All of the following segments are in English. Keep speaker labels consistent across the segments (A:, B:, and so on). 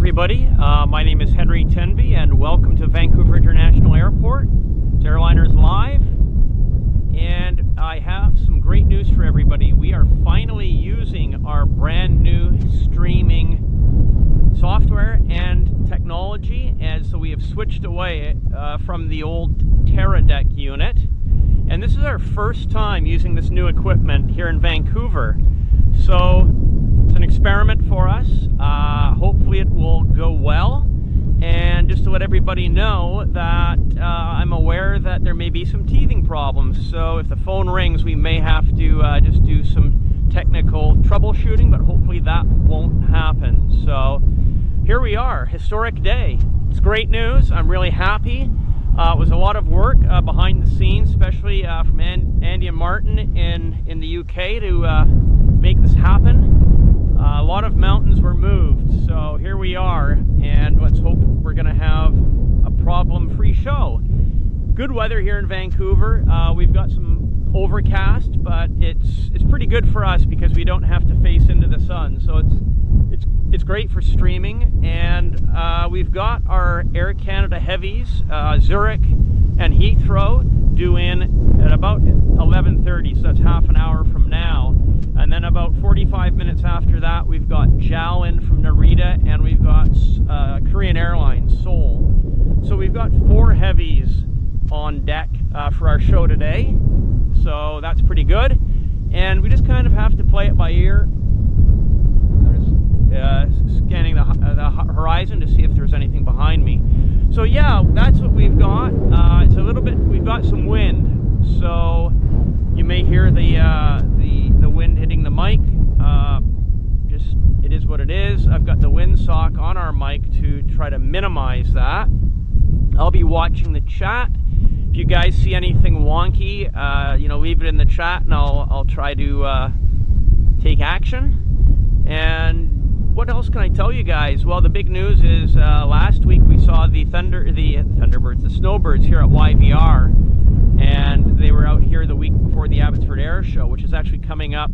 A: everybody. My name is Henry Tenby, and welcome to Vancouver International Airport. It's Airliners Live, and I have some great news for everybody. We are finally using our brand new streaming software and technology, and so we have switched away from the old TerraDeck unit. And this is our first time using this new equipment here in Vancouver. So it's an experiment for us. Hopefully it will go well. And just to let everybody know that I'm aware that there may be some teething problems. So if the phone rings, we may have to just do some technical troubleshooting, but hopefully that won't happen. So here we are, historic day. It's great news. I'm really happy. It was a lot of work behind the scenes, especially from Andy and Martin in the UK to make this happen. A lot of mountains were moved, so here we are, and let's hope we're going to have a problem-free show. Good weather here in Vancouver. We've got some overcast, but it's pretty good for us because we don't have to face into the sun, so it's great for streaming. And we've got our Air Canada heavies, Zurich and Heathrow, due in at about 11:30, so that's half an hour from now. And then about 45 minutes after that, we've got JAL in from Narita, and we've got Korean Airlines, Seoul. So we've got 4 heavies on deck for our show today. So that's pretty good. And we just kind of have to play it by ear. Scanning the horizon to see if there's anything behind me. So yeah, that's what we've got. It's a little bit, we've got some wind, so you may hear the wind hitting the mic. Just, it is what it is. I've got the windsock on our mic to try to minimize that. I'll be watching the chat. If you guys see anything wonky, you know, leave it in the chat, and I'll try to take action. And what else can I tell you guys? Well, the big news is last week we saw the snowbirds here at YVR, and they were out here the week before the Abbotsford Air Show, which is actually coming up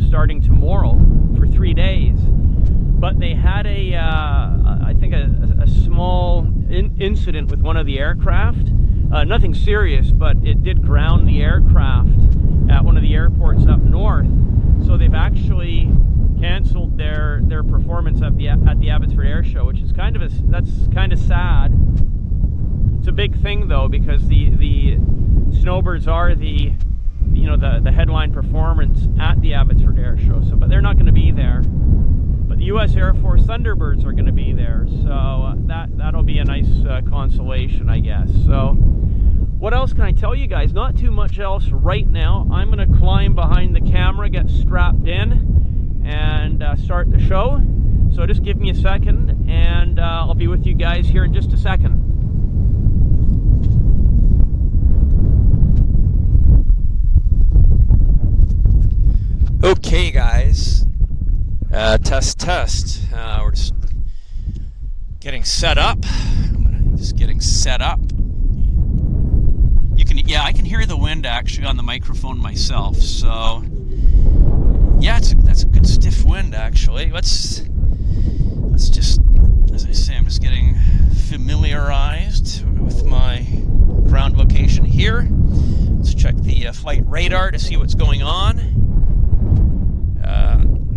A: starting tomorrow for 3 days. But they had I think a small incident with one of the aircraft. Nothing serious, but it did ground the aircraft at one of the airports up north. So they've actually canceled their performance at the Abbotsford Air Show, which is that's kind of sad. It's a big thing though, because the snowbirds are the headline performance at the Abbotsford Air Show. So, but they're not going to be there. But the U.S. Air Force Thunderbirds are going to be there, so that'll be a nice consolation, I guess. So, what else can I tell you guys? Not too much else right now. I'm going to climb behind the camera, get strapped in, and start the show. So just give me a second, and I'll be with you guys here in just a second. Okay, guys. Test. We're just getting set up. Just getting set up. I can hear the wind actually on the microphone myself. So yeah, that's a good stiff wind actually. Let's just, as I say, I'm just getting familiarized with my ground location here. Let's check the flight radar to see what's going on.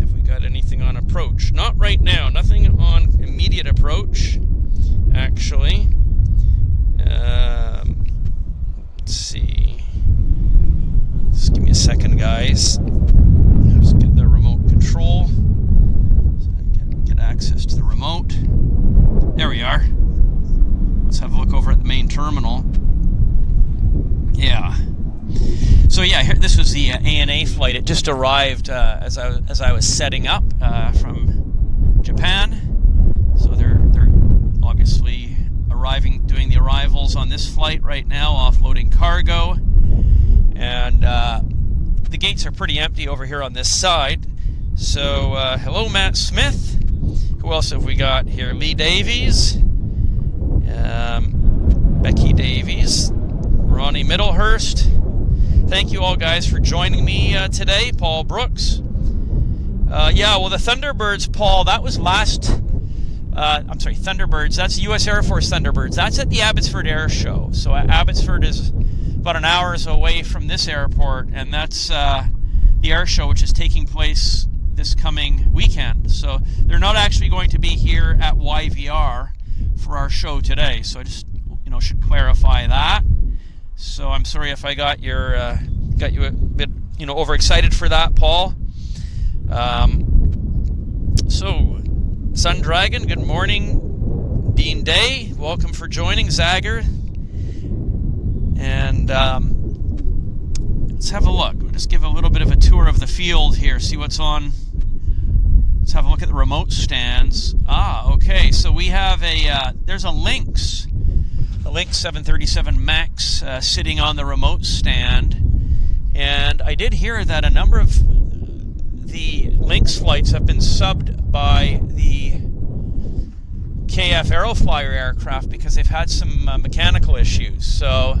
A: If we got anything on approach. Not right now. Nothing on immediate approach, actually. Let's see. Just give me a second, guys. Just get the remote control. So I can get access to the remote. There we are. Let's have a look over at the main terminal. Yeah. So yeah, here, this was the ANA flight. It just arrived as I was setting up from Japan. So they're obviously doing the arrivals on this flight right now, offloading cargo. And the gates are pretty empty over here on this side. So hello, Matt Smith. Who else have we got here? Lee Davies, Becky Davies, Ronnie Middlehurst. Thank you all guys for joining me today. Paul Brooks. Yeah, well, the Thunderbirds, Paul, that was last I'm sorry, Thunderbirds. That's U.S. Air Force Thunderbirds. That's at the Abbotsford Air Show. So Abbotsford is about an hour away from this airport, and that's the air show, which is taking place this coming weekend. So they're not actually going to be here at YVR for our show today. So I just, should clarify that. So I'm sorry if I got you a bit, overexcited for that, Paul. So Sun Dragon, good morning. Dean Day, welcome for joining. Zagger. And let's have a look. We'll just give a little bit of a tour of the field here, see what's on. Let's have a look at the remote stands. Okay, so we have there's a Lynx 737 MAX sitting on the remote stand. And I did hear that a number of the Lynx flights have been subbed by the KF Aeroflyer aircraft because they've had some mechanical issues. So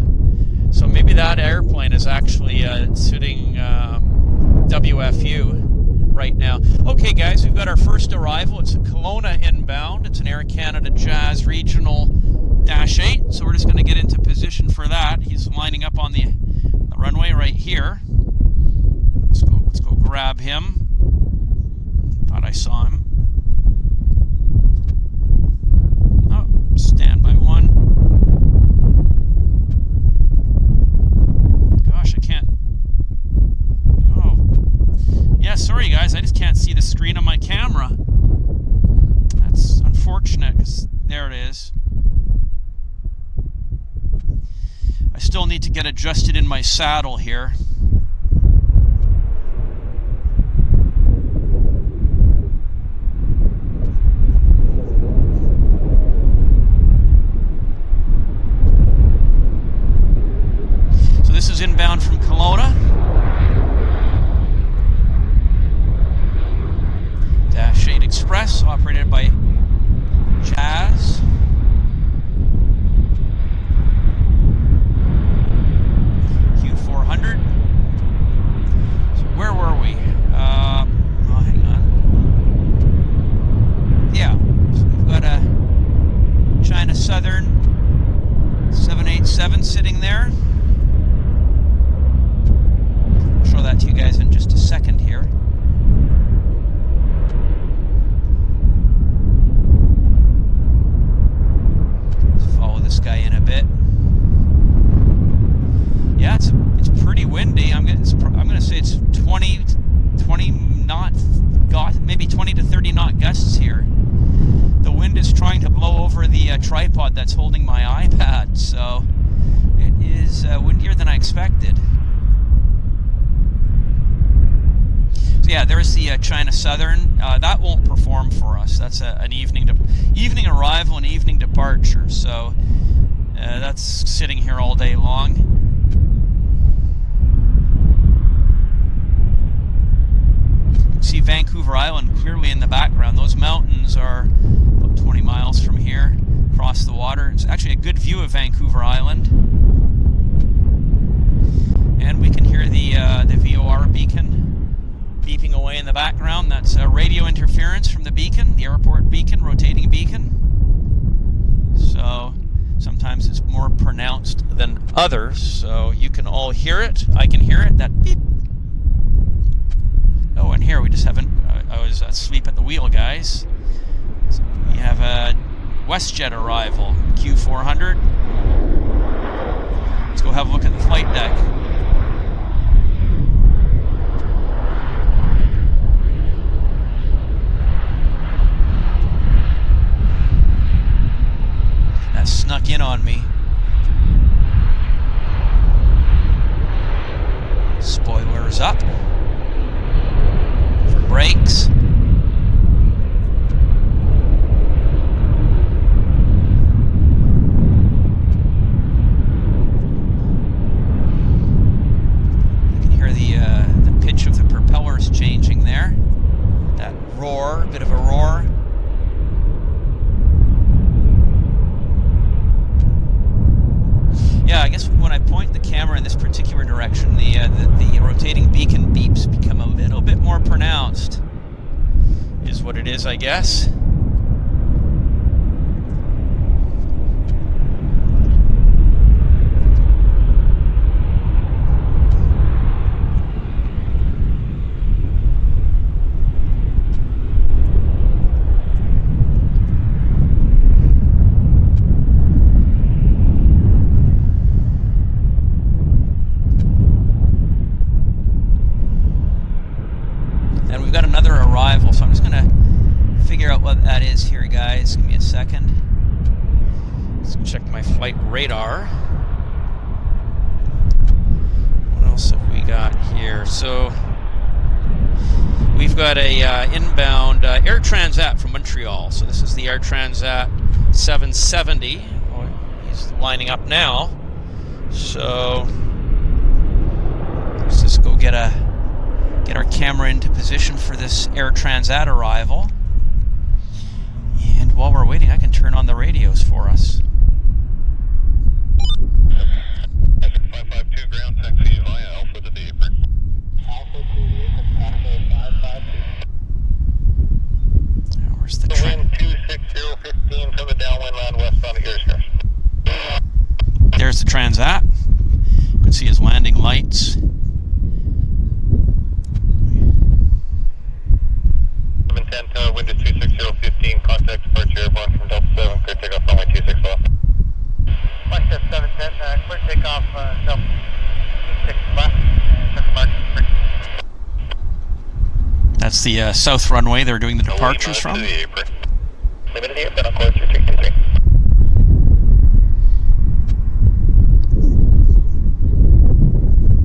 A: maybe that airplane is actually sitting WFU right now. Okay, guys, we've got our first arrival. It's a Kelowna inbound. It's an Air Canada Jazz Regional -8. So we're just going to get into position for that. He's lining up on the runway right here. Let's go grab him. Thought I saw him. Oh, standby one. Gosh, I can't. Oh, yeah. Sorry, guys. I just can't see the screen on my camera. That's unfortunate. 'Cause there it is. I still need to get adjusted in my saddle here. So this is inbound from Kelowna. -8 Express, operated by Jazz. Q400. So where were we? Hang on. Yeah, so we've got a China Southern 787 sitting there. I'll show that to you guys in just a second here. Let's follow this guy in a bit. Yeah, it's pretty windy. I'm gonna say it's 20 knot, maybe 20 to 30 knot gusts here. The wind is trying to blow over the tripod that's holding my iPad, so it is windier than I expected. So yeah, there's the China Southern. That won't perform for us. That's an evening arrival and evening departure. So that's sitting here all day long. See Vancouver Island clearly in the background. Those mountains are about 20 miles from here, across the water. It's actually a good view of Vancouver Island. And we can hear the VOR beacon beeping away in the background. That's radio interference from the beacon, the airport beacon, rotating beacon. So sometimes it's more pronounced than others. So you can all hear it. I can hear it, that beep. Oh, and here we just haven't. I was asleep at the wheel, guys. So we have a Westjet arrival, Q400. Let's go have a look at the flight deck. That snuck in on me. Spoilers up. Brakes. You can hear the pitch of the propellers changing there. That roar, a bit of a roar. Yeah, I guess when I point the camera in this particular direction, the rotating beacon beeps become a little bit more pronounced, is what it is, I guess. we've got another arrival, so I'm just going to figure out what that is here, guys. Give me a second. Let's check my flight radar. What else have we got here? So we've got a inbound Air Transat from Montreal. So this is the Air Transat 770. Oh, he's lining up now. So let's just go get our camera into position for this Air Transat arrival. And while we're waiting, I can turn on the radios for us.
B: 552 ground taxi via Alpha to the apron. Alpha to Alpha 552.
A: Now, where's the
B: wind 26015 from the downwind land westbound to Ears.
A: There's the Transat. You can see his landing lights.
B: 710 wind is 26015, contact departure airborne from Delta 7, clear takeoff runway 26 left. Westjet 710, clear takeoff Delta 26 left, check mark.
A: That's the south runway they're doing the departures from.
B: Limited here, but on course 323.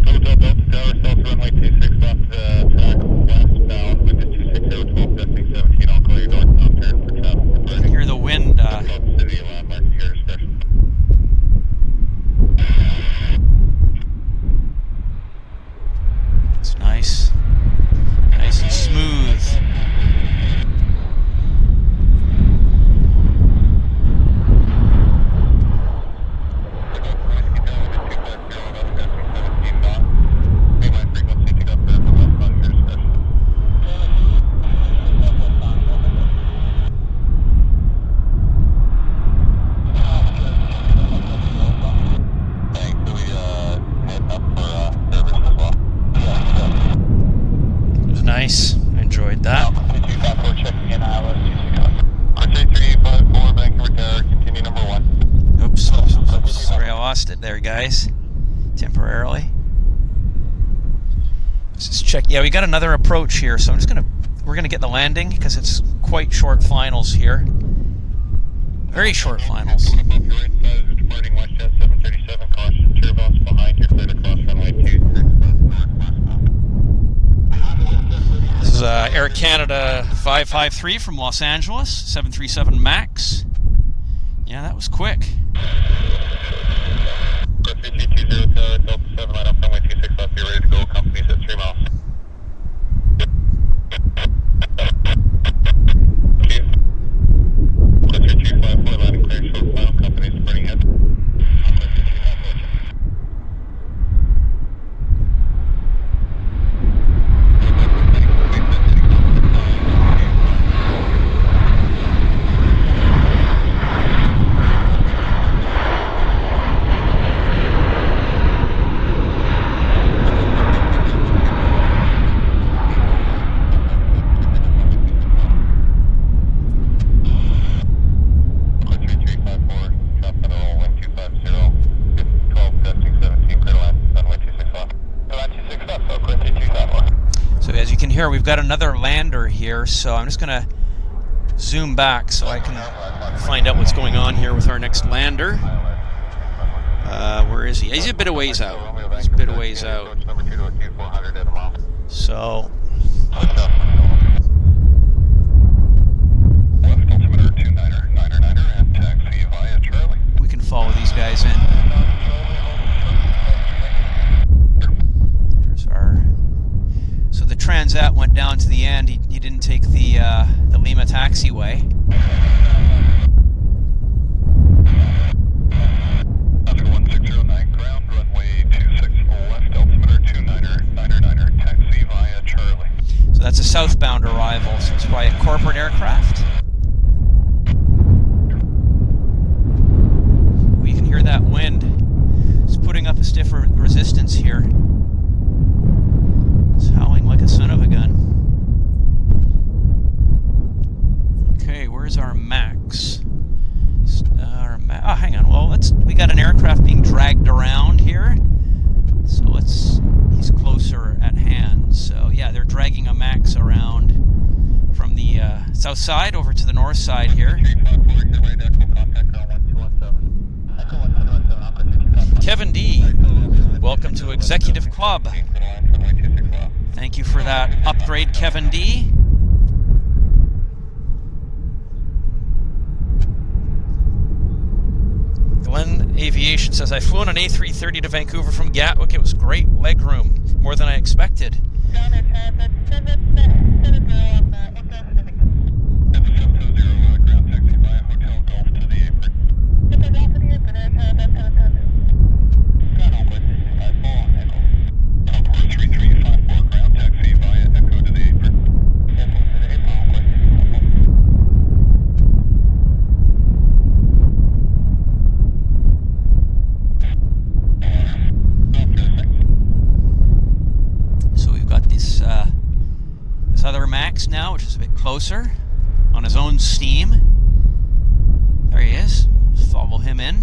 B: Hotel Delta Tower, south runway 26 off the track westbound, wind is 26012, descending 17. I'll call your northbound turn for traffic.
A: You can hear the wind.
B: City landmark to your discretion.
A: It's nice. Nice and smooth. Nice. I enjoyed that. Oops. Sorry, I lost it there, guys. Temporarily. Let's just check. Yeah, we got another approach here, so we're gonna get the landing because it's quite short finals here. Very short finals.
B: Departing Westjet 737, caution turbulence behind you, cleared across runway 26.
A: This is Air Canada 553 from Los Angeles, 737 MAX. Yeah, that was quick.
B: 3320 Delta 7, line up runway 26 left, be ready to go, company's at 3 miles. Clear 3254, landing clear, short final, company's departing head.
A: Here we've got another lander here, so I'm just gonna zoom back so I can find out what's going on here with our next lander. Where is he? He's a bit of ways out. He's a bit of ways out. So we can follow these guys in. So the Transat went down to the end. He didn't take the Lima taxiway.
B: Traffic 1609, ground runway 26 left, altimeter 29er, taxi via Charlie.
A: So that's a southbound arrival, so it's probably a corporate aircraft. We can hear that wind. It's putting up a stiff resistance here. It's howling like a son of a gun. Okay, where's our max? Hang on. Well, we got an aircraft being dragged around here, so he's closer at hand. So yeah, they're dragging a max around. south side over to the north side here. Kevin D, welcome to Executive Club. Thank you for that upgrade, Kevin D. Glenn Aviation says, I flew on an A330 to Vancouver from Gatwick. It was great legroom, more than I expected. Other Max now, which is a bit closer, on his own steam. There he is. Let's follow him in.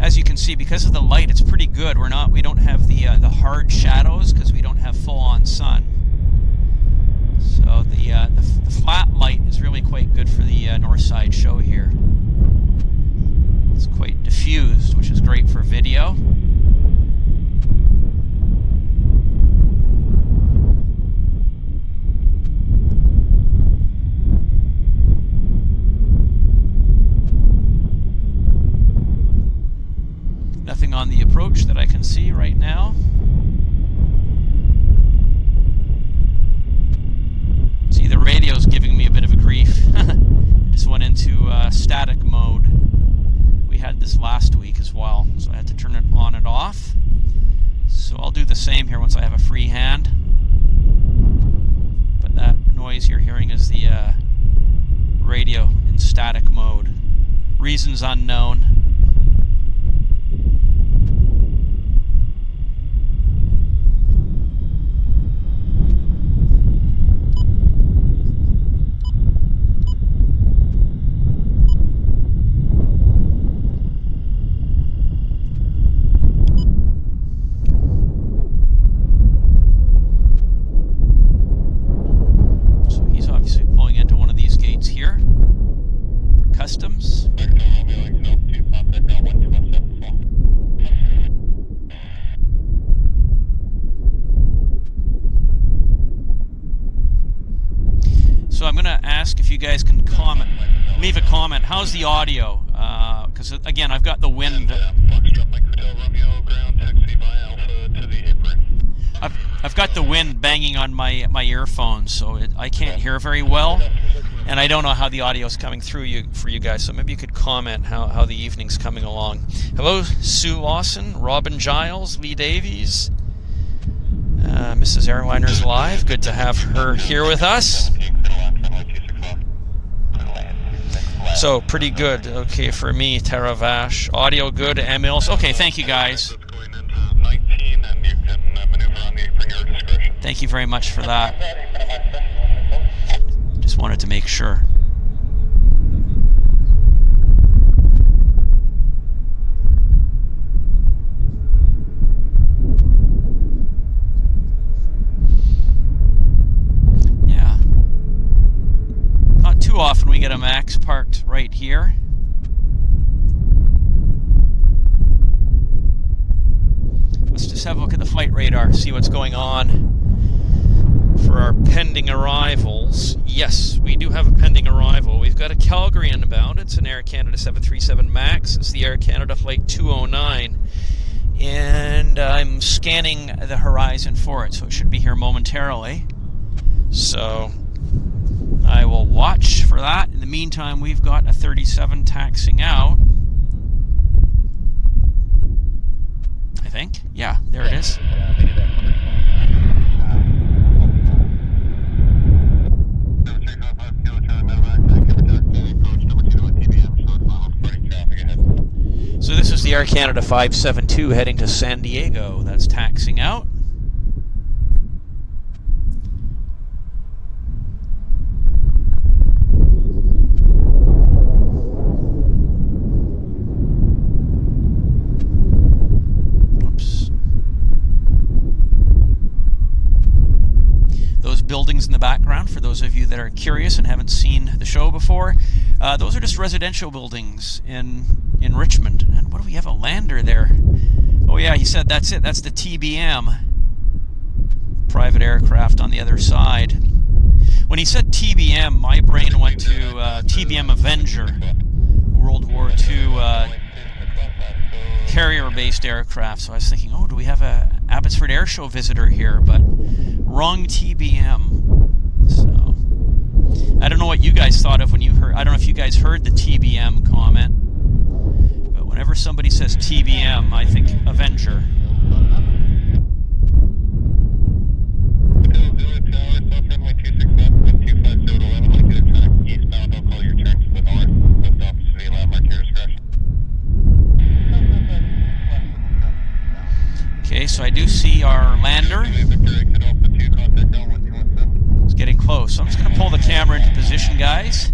A: As you can see, because of the light, it's pretty good. We don't have the hard shadows because we don't have full-on sun. So the flat light is really quite good for the north side show here. It's quite diffused, which is great for video. Nothing on the approach that I can see right now. See, the radio's giving me a bit of a grief. I just went into static mode. We had this last week as well, so I had to turn it on and off. So I'll do the same here once I have a free hand. But that noise you're hearing is the radio in static mode. Reasons unknown. Customs. So I'm going to ask if you guys can comment, leave a comment. How's the audio? Because again, I've got the wind. I've got the wind banging on my earphones, so I can't hear very well. And I don't know how the audio is coming through for you guys, so maybe you could comment how the evening's coming along. Hello, Sue Lawson, Robin Giles, Lee Davies, Mrs. Airliners Live. Good to have her here with us. So, pretty good. Okay, for me, Taravash. Audio good, Emils. Okay, thank you guys. Thank you very much for that. Just wanted to make sure. Yeah. Not too often we get a Max parked right here. Let's just have a look at the flight radar, see what's going on for our pending arrivals. Yes, we do have a pending arrival. We've got a Calgary inbound. It's an Air Canada 737 MAX. It's the Air Canada Flight 209. And I'm scanning the horizon for it, so it should be here momentarily. So I will watch for that. In the meantime, we've got a 37 taxiing out. I think. Yeah, there it is. So this is the Air Canada 572 heading to San Diego. That's taxiing out. Oops. buildings in the background, for those of you that are curious and haven't seen the show before. Those are just residential buildings in Richmond. And what do we have, a lander there? Oh yeah, he said that's it. That's the TBM. Private aircraft on the other side. When he said TBM, my brain went to TBM Avenger, World War II carrier-based aircraft. So I was thinking, oh, do we have a Abbotsford Airshow visitor here? But wrong TBM. So I don't know what you guys thought of when you heard. I don't know if you guys heard the TBM comment. But whenever somebody says TBM, I think Avenger. Okay, so I do see our lander. It's getting close. So I'm just going to pull the camera into position, guys.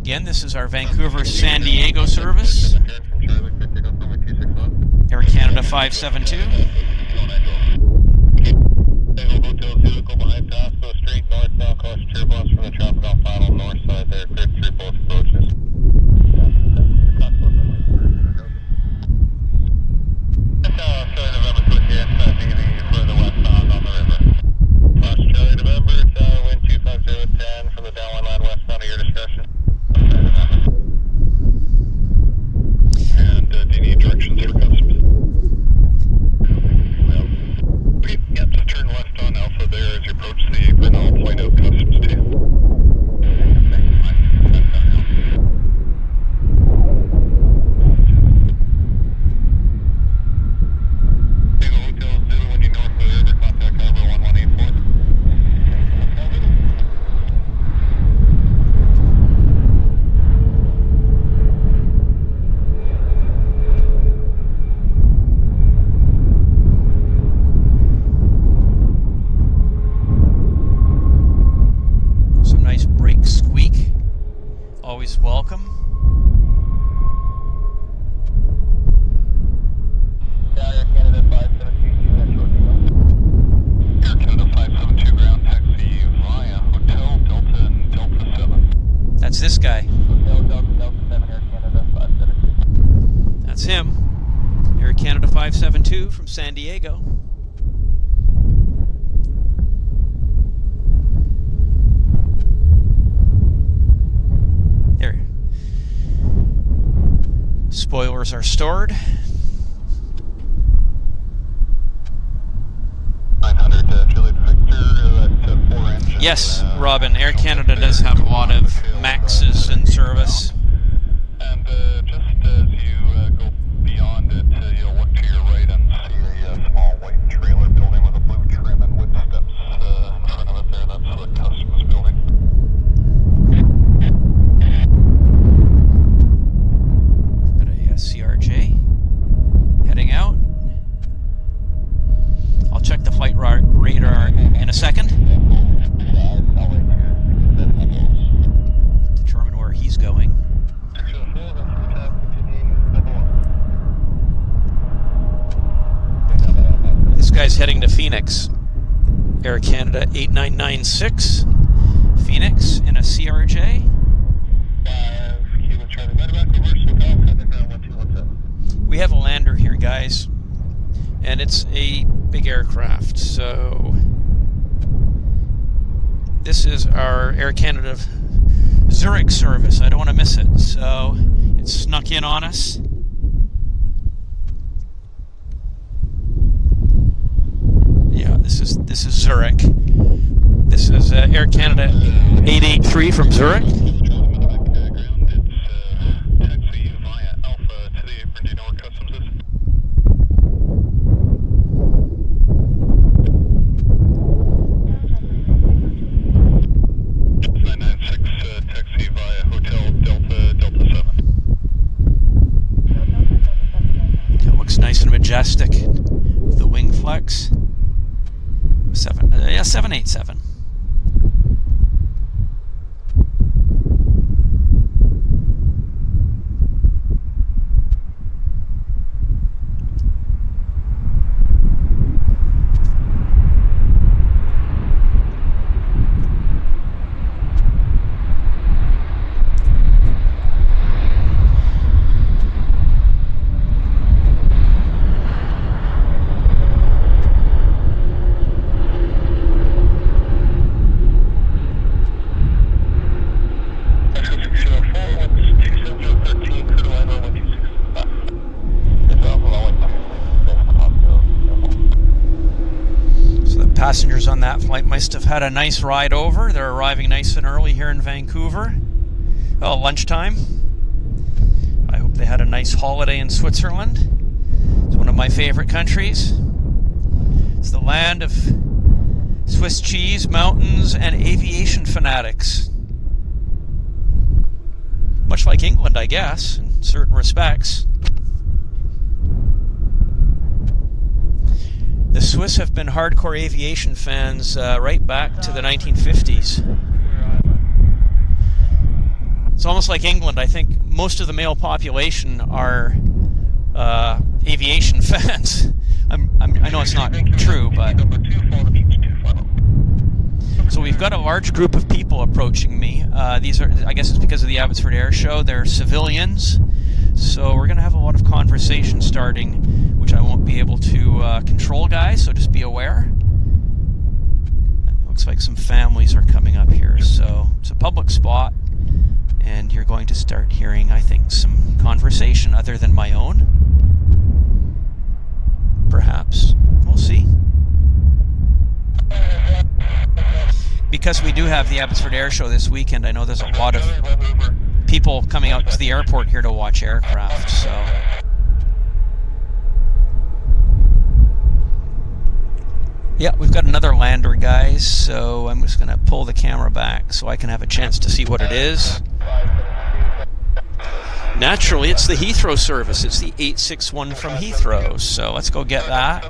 A: Again, this is our Vancouver San Diego service. Air Canada 572.
B: Hotel Zurich, go behind pass, go straight north, now cross turbulence from the traffic on final north side there, clear through both approaches. November 28th, beginning further westbound on the river. Cross Charlie November, wind 25010 from the downwind line westbound at your discretion. And do you need directions for customs? Yep, just turn left on Alpha there as you approach the apron. I'll point out customs to you.
A: Welcome.
B: Air Canada 572, Air Canada 572 ground taxi via Hotel Delta and Delta 7.
A: That's this guy.
B: Hotel Delta 7, Air Canada 572.
A: That's him. Air Canada 572 from San Diego. There. Spoilers are stored.
B: 900 Juliet Victor at 4 engine.
A: Yes, Robin, Air Canada does have a lot of MAXs in service.
B: And just as you go beyond it, you'll look to your right and see a small white trailer building with a blue trim and wood steps in front of it there. That's the customs building.
A: Got a CRJ heading out. I'll check the flight radar in a second. Determine where he's going. This guy's heading to Phoenix. Air Canada 8996. Phoenix in a CRJ. We have a lander here, guys, and it's a big aircraft. So this is our Air Canada Zurich service. I don't want to miss it, so it snuck in on us. Yeah, this is Zurich. This is Air Canada 883 from Zurich. Majestic with the wing flex. 787. passengers on that flight must have had a nice ride over. They're arriving nice and early here in Vancouver. Oh, lunchtime. I hope they had a nice holiday in Switzerland. It's one of my favorite countries. It's the land of Swiss cheese, mountains, and aviation fanatics. Much like England, I guess, in certain respects. The Swiss have been hardcore aviation fans right back to the 1950s. It's almost like England. I think most of the male population are aviation fans. I know it's not true, but... So we've got a large group of people approaching me. These are, I guess it's because of the Abbotsford Air Show. They're civilians. So we're going to have a lot of conversation starting, which I won't be able to control, guys, so just be aware. It looks like some families are coming up here. So it's a public spot, and you're going to start hearing, I think, some conversation other than my own. Perhaps. We'll see. Because we do have the Abbotsford Air Show this weekend, I know there's a lot of people coming out to the airport here to watch aircraft, so... Yeah, we've got another lander, guys, so I'm just going to pull the camera back so I can have a chance to see what it is. Naturally, it's the Heathrow service. It's the 861 from Heathrow, so let's go get that.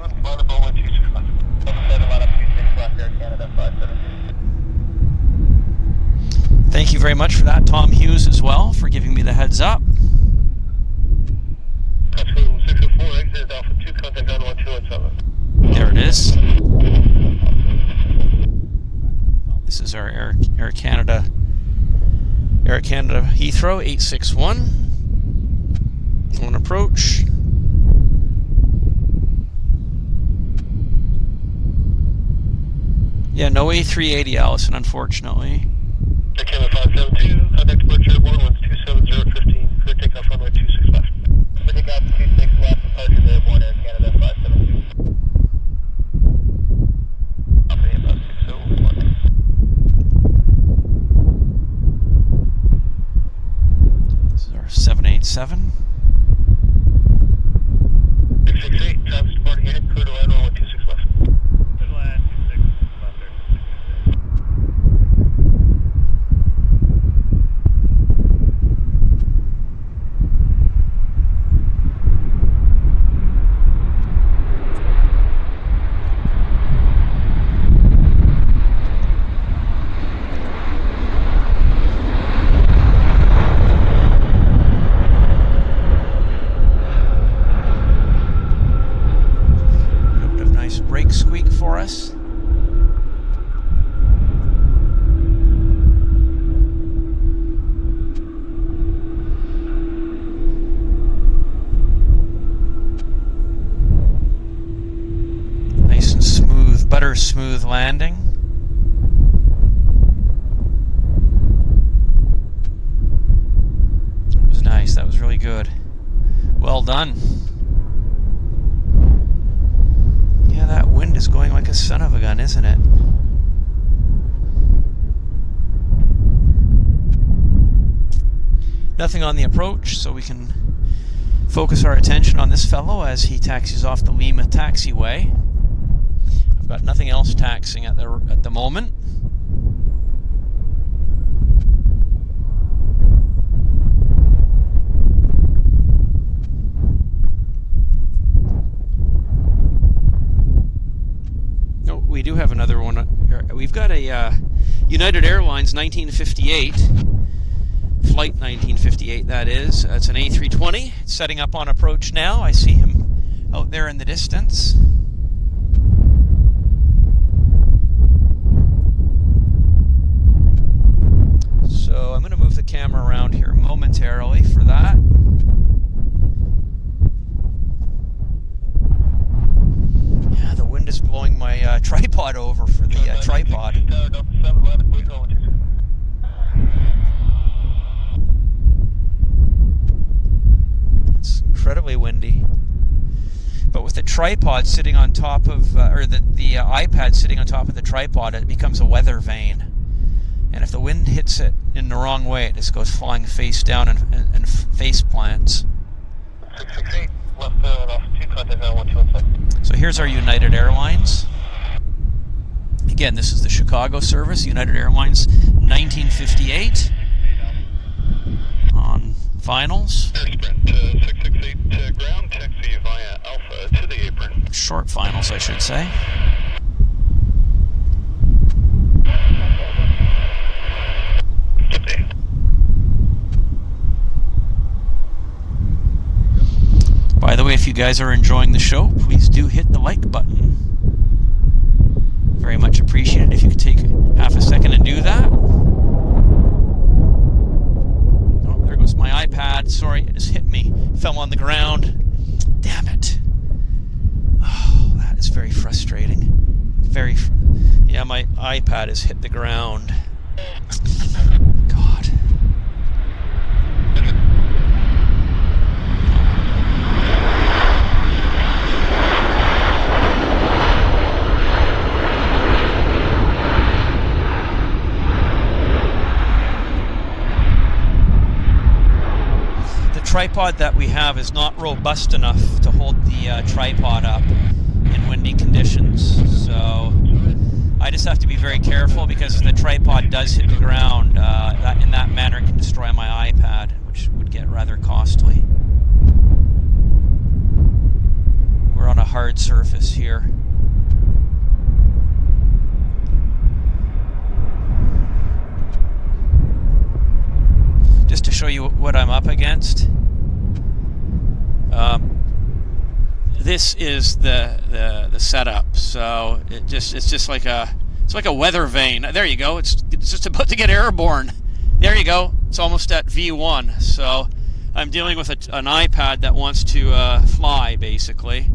A: Thank you very much for that, Tom Hughes, as well, for giving me the heads up. There it is. This is our Air Canada Heathrow 861 on approach. Yeah, no A380, Allison, unfortunately.
B: Canada 572, contact departure airborne, winds 270, 15, clear takeoff runway 26 left. Clear takeoff 26 left, departure airborne, Air Canada 572. Alpha about 601.
A: This is our 787.
B: 668, traffic departing in, clear to land runway 26 left. Clear to land 26 left there.
A: Brake squeak for us. Nice and smooth, butter smooth landing. That was nice, that was really good. Well done. Yeah, that wind is going like a son of a gun, isn't it? Nothing on the approach, so we can focus our attention on this fellow as he taxis off the Lima taxiway. I've got nothing else taxiing at the moment. We do have another one. We've got a United Airlines 1958, flight 1958 that is. It's an A320. It's setting up on approach now. I see him out there in the distance. So I'm going to move the camera around here momentarily for that. Is blowing my tripod over for the tripod. It's incredibly windy, but with the tripod sitting on top of, or the iPad sitting on top of the tripod, it becomes a weather vane. And if the wind hits it in the wrong way, it just goes flying face down and face plants.
B: 668, left 2, contact 1217.
A: So here's our United Airlines. Again, this is the Chicago service, United Airlines 1958 on finals.
B: Sprint 668 to ground, taxi via Alpha to the apron.
A: Short finals, I should say. By the way, if you guys are enjoying the show, please do hit the like button. Very much appreciated if you could take half a second and do that. Oh, there goes my iPad. Sorry, it just hit me. Fell on the ground. Damn it. Oh, that is very frustrating. Yeah, my iPad has hit the ground. God. The tripod that we have is not robust enough to hold the tripod up in windy conditions, so I just have to be very careful, because if the tripod does hit the ground, in that manner it can destroy my iPad, which would get rather costly. We're on a hard surface here. Just to show you what I'm up against. This is the setup. So it's just like a weather vane. There you go. It's just about to get airborne. There you go. It's almost at V1. So I'm dealing with an iPad that wants to fly, basically.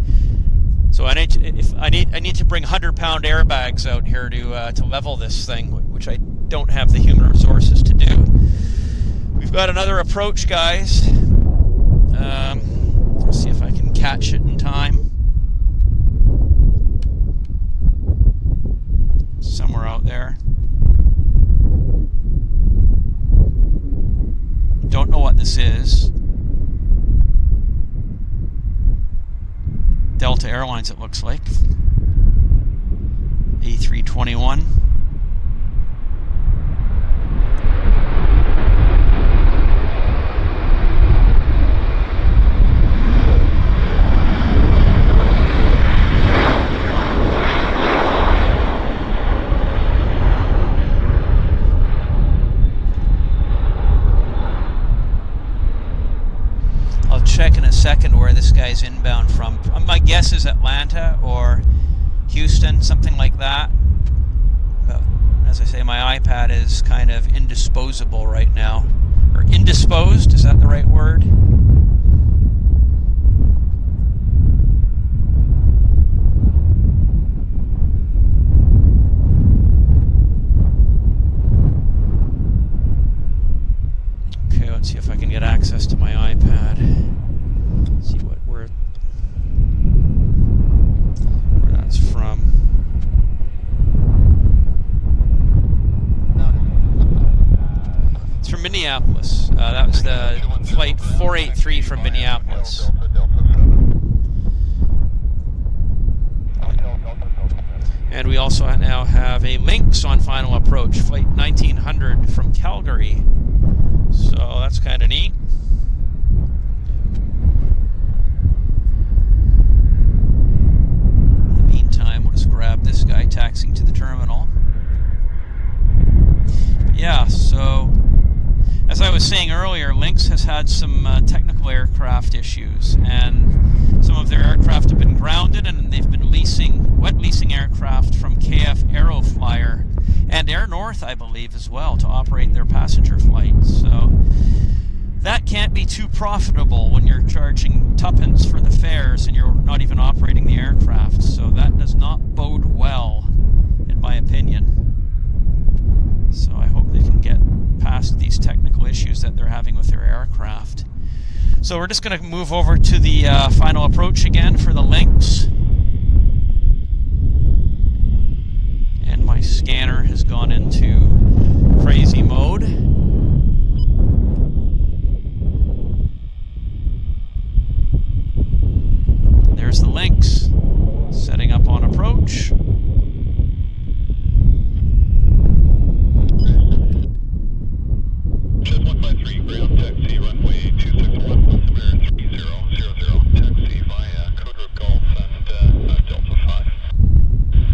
A: So I need to bring 100-pound airbags out here to level this thing, which I don't have the human resources to do. We've got another approach, guys. Let's see if I can catch it in time. Somewhere out there. Don't know what this is. Delta Airlines, it looks like. A321. Check in a second where this guy's inbound from. My guess is Atlanta or Houston, something like that. But as I say, my iPad is kind of indisposable right now. Or indisposed, is that the right word? Okay, let's see if I can get access to my iPad. See where that's from. It's from Minneapolis. That was the flight 483 from Minneapolis. And we also now have a Lynx on final approach, flight 1900 from Calgary. So that's kind of neat. Grab this guy taxiing to the terminal. Yeah, so as I was saying earlier, Lynx has had some technical aircraft issues, and some of their aircraft have been grounded, and they've been wet leasing aircraft from KF Aeroflyer and Air North, I believe, as well, to operate their passenger flights. So that can't be too profitable when you're charging tuppence for the fares and you're not even operating the aircraft. So that does not bode well, in my opinion. So I hope they can get past these technical issues that they're having with their aircraft. So we're just going to move over to the final approach again for the Lynx. And my scanner has gone into crazy mode. There's the Lynx setting up on approach.
B: Just 153 ground taxi runway 261 altimeter 3000 taxi via code route Golf and Delta 5.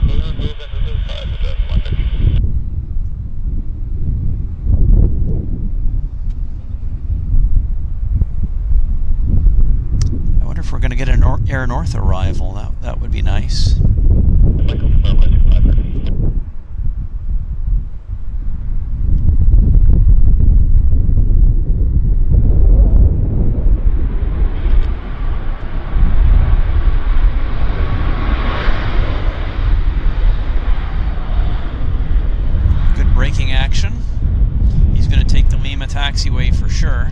B: Code route move into the 5 with that Monday.
A: I wonder if we're going to get an Air North arrival. That would be nice.
B: Michael from Airlines 500.
A: Braking action. He's going to take the Lima taxiway for sure.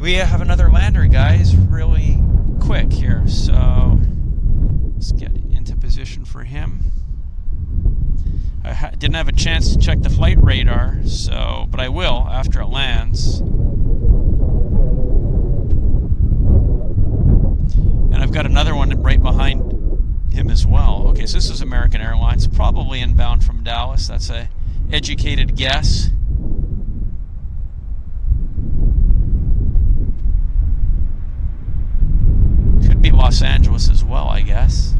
A: We have another lander, guys, really quick here, so let's get into position for him. I didn't have a chance to check the flight radar, but I will after it lands. And I've got another one right behind him as well. Okay, so this is American Airlines, probably inbound from Dallas. That's an educated guess. Be Los Angeles as well, I guess.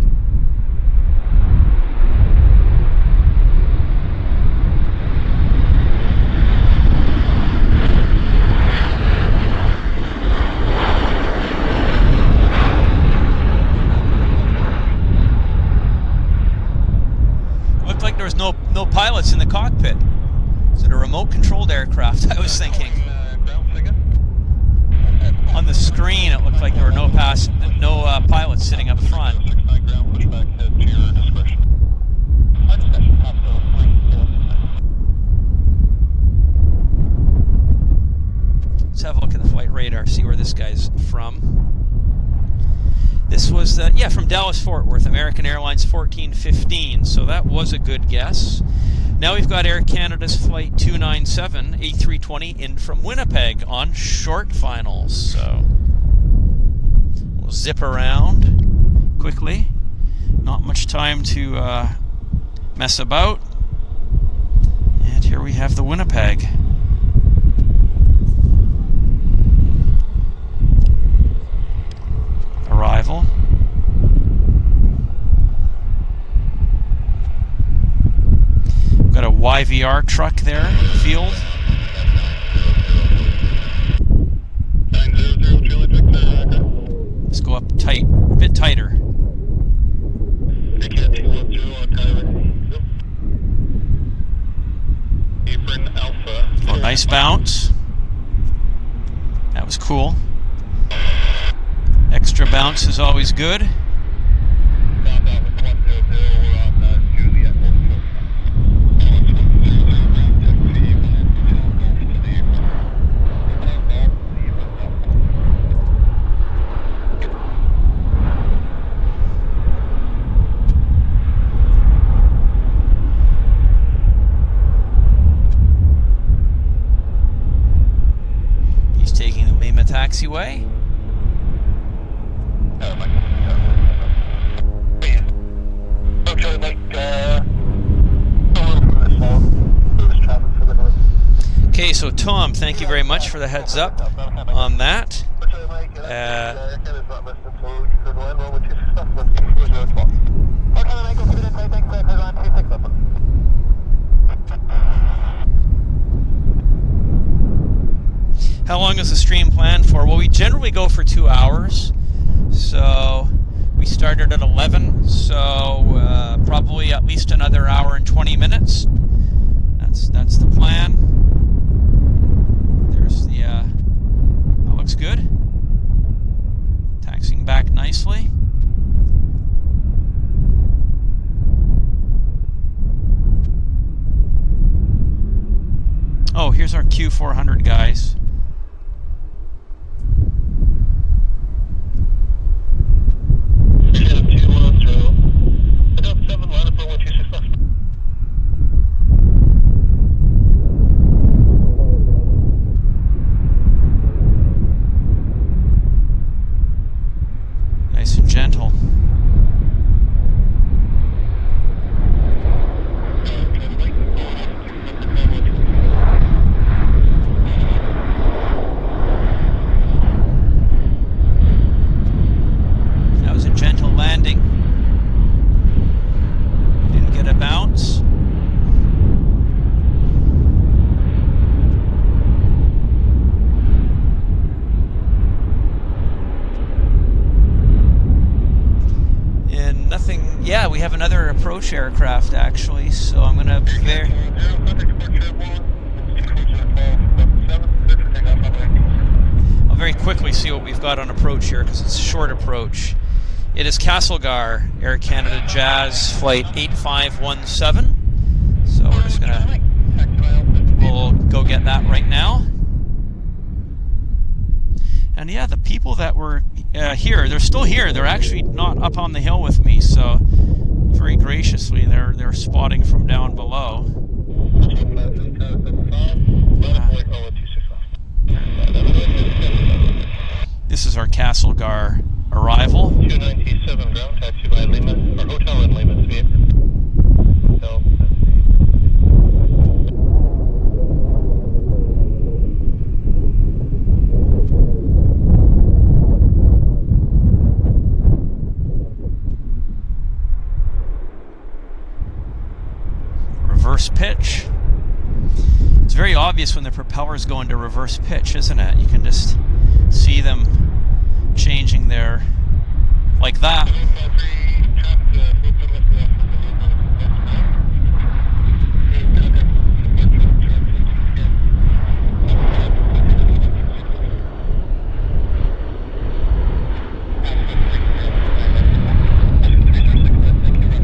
A: Looked like there was no pilots in the cockpit. Is it a remote controlled aircraft? I was thinking. On the screen, it looked like there were no pilots sitting up front. Let's have a look at the flight radar, see where this guy's from. This was, from Dallas Fort Worth, American Airlines 1415, so that was a good guess. Now we've got Air Canada's Flight 297, A320, in from Winnipeg on short finals. So we'll zip around quickly. Not much time to mess about. And here we have the Winnipeg. Arrival. Got a YVR truck there in the field.
B: 900 Juliet Victor.
A: Let's go up tight, a bit tighter.
B: Apron Alpha.
A: Oh, nice bounce. That was cool. Extra bounce is always good. He's taking the Lima taxiway. Okay, so Tom, thank you very much for the heads up on that. How long is the stream planned for? Well, we generally go for 2 hours. So we started at 11, so probably at least another hour and 20 minutes. That's the plan. There's the, that looks good. Taxiing back nicely. Oh, here's our Q400, guys. Nice and gentle. That was a gentle landing. Didn't get a bounce. And nothing. Yeah, we have another approach aircraft actually, so I'm gonna I'll very quickly see what we've got on approach here because it's a short approach. It is Castlegar, Air Canada Jazz Flight 8517. So we're just we'll go get that right now. And yeah, the people that were here, they're still here. They're actually not up on the hill with me, so very graciously they're spotting from down below. This is our Castlegar arrival.
B: 297 ground taxi by Lima, or hotel in Lima, Zurich. So,
A: reverse pitch. It's very obvious when the propellers go into reverse pitch, isn't it? You can just see them changing their, like that.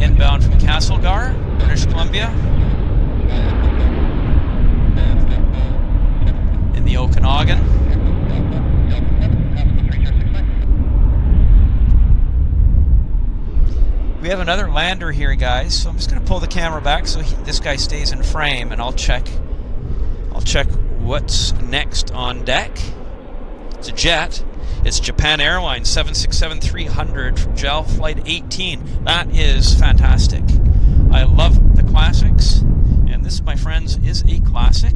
A: Inbound from Castlegar, British Columbia. In the Okanagan. We have another lander here, guys, so I'm just going to pull the camera back so this guy stays in frame, and I'll check what's next on deck. It's a jet. It's Japan Airlines 767-300 from JAL Flight 18. That is fantastic. I love the classics, and this, my friends, is a classic.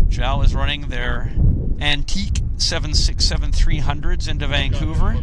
A: JAL is running their antique 767-300s into Vancouver.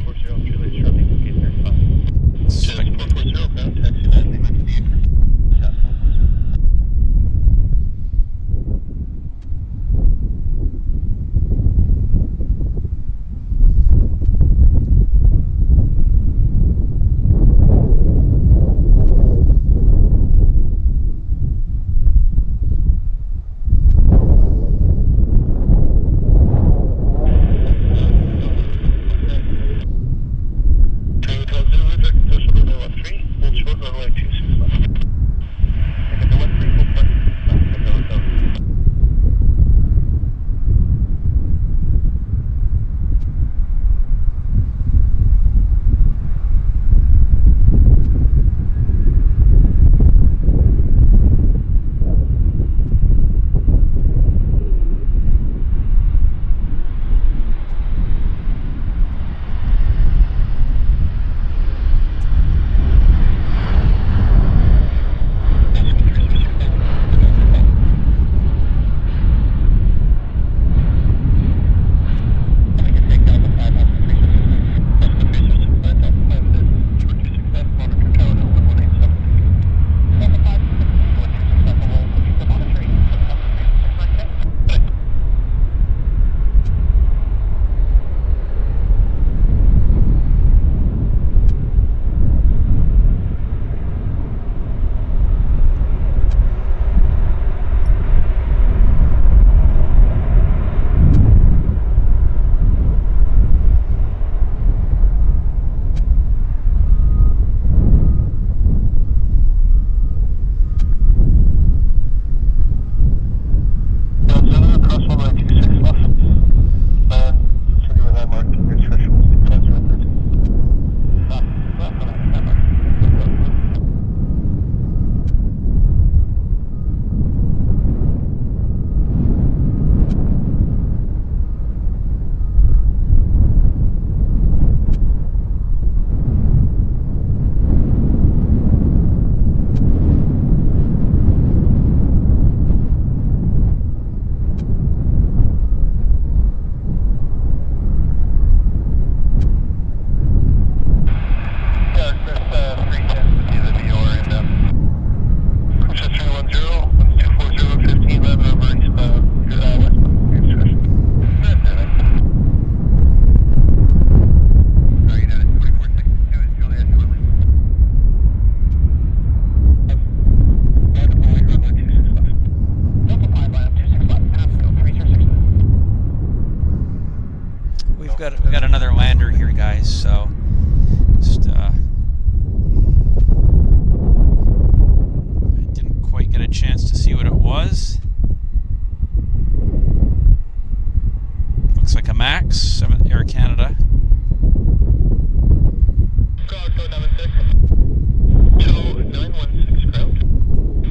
B: 916 ground.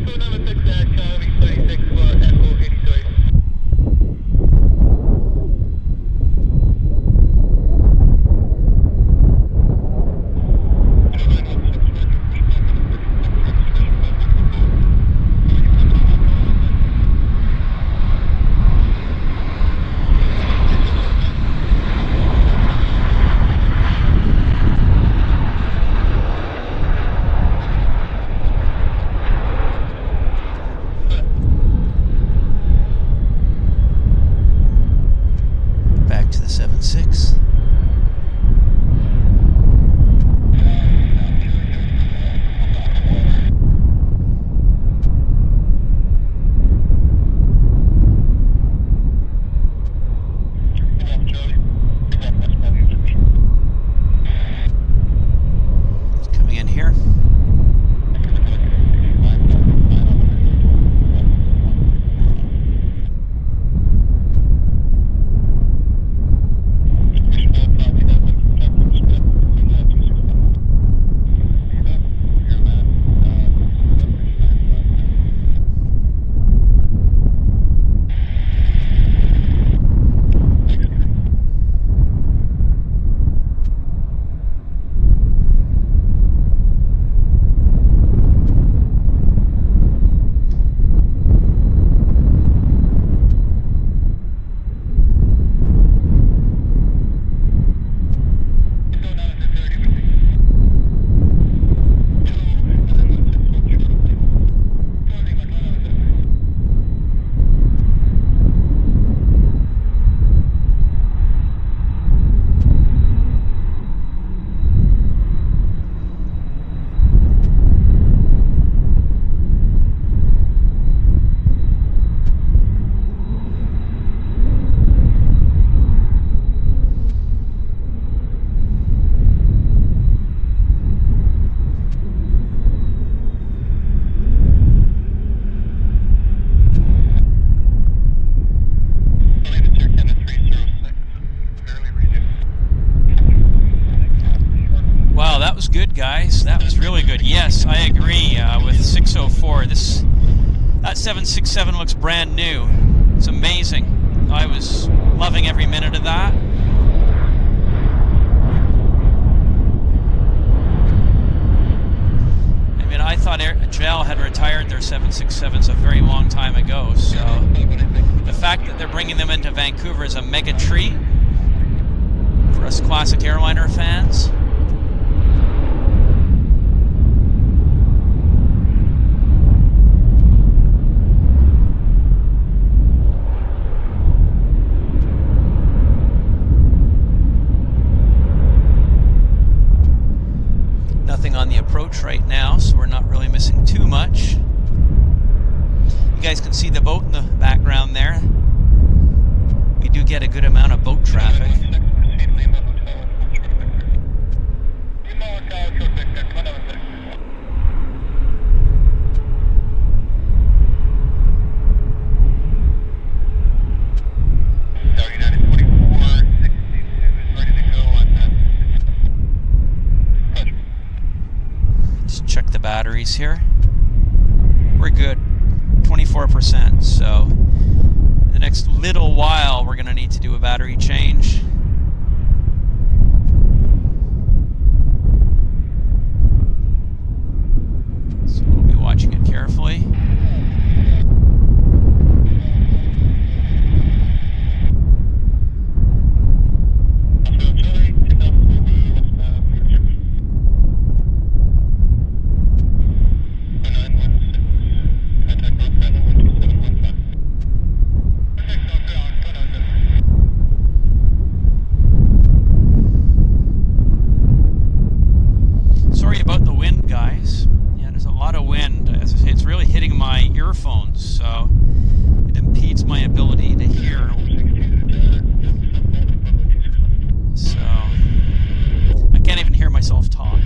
B: 296 Calgary 36 for Echo 83.
A: Back to the 76. Coming in here. Wow, that was good, guys. That was really good. Yes, I agree with 604. That 767 looks brand new. It's amazing. I was loving every minute of that. I mean, I thought JAL had retired their 767s a very long time ago, so the fact that they're bringing them into Vancouver is a mega treat for us classic airliner fans. Nothing on the approach right now, so we're not really missing too much. You guys can see the boat in the background there. We do get a good amount of boat traffic. Check the batteries here. We're good, 24%. So the next little while we're going to need to do a battery change. So we'll be watching it carefully. Sorry about the wind, guys. Yeah, there's a lot of wind. As I say, it's really hitting my earphones, so it impedes my ability to hear. So I can't even hear myself talk.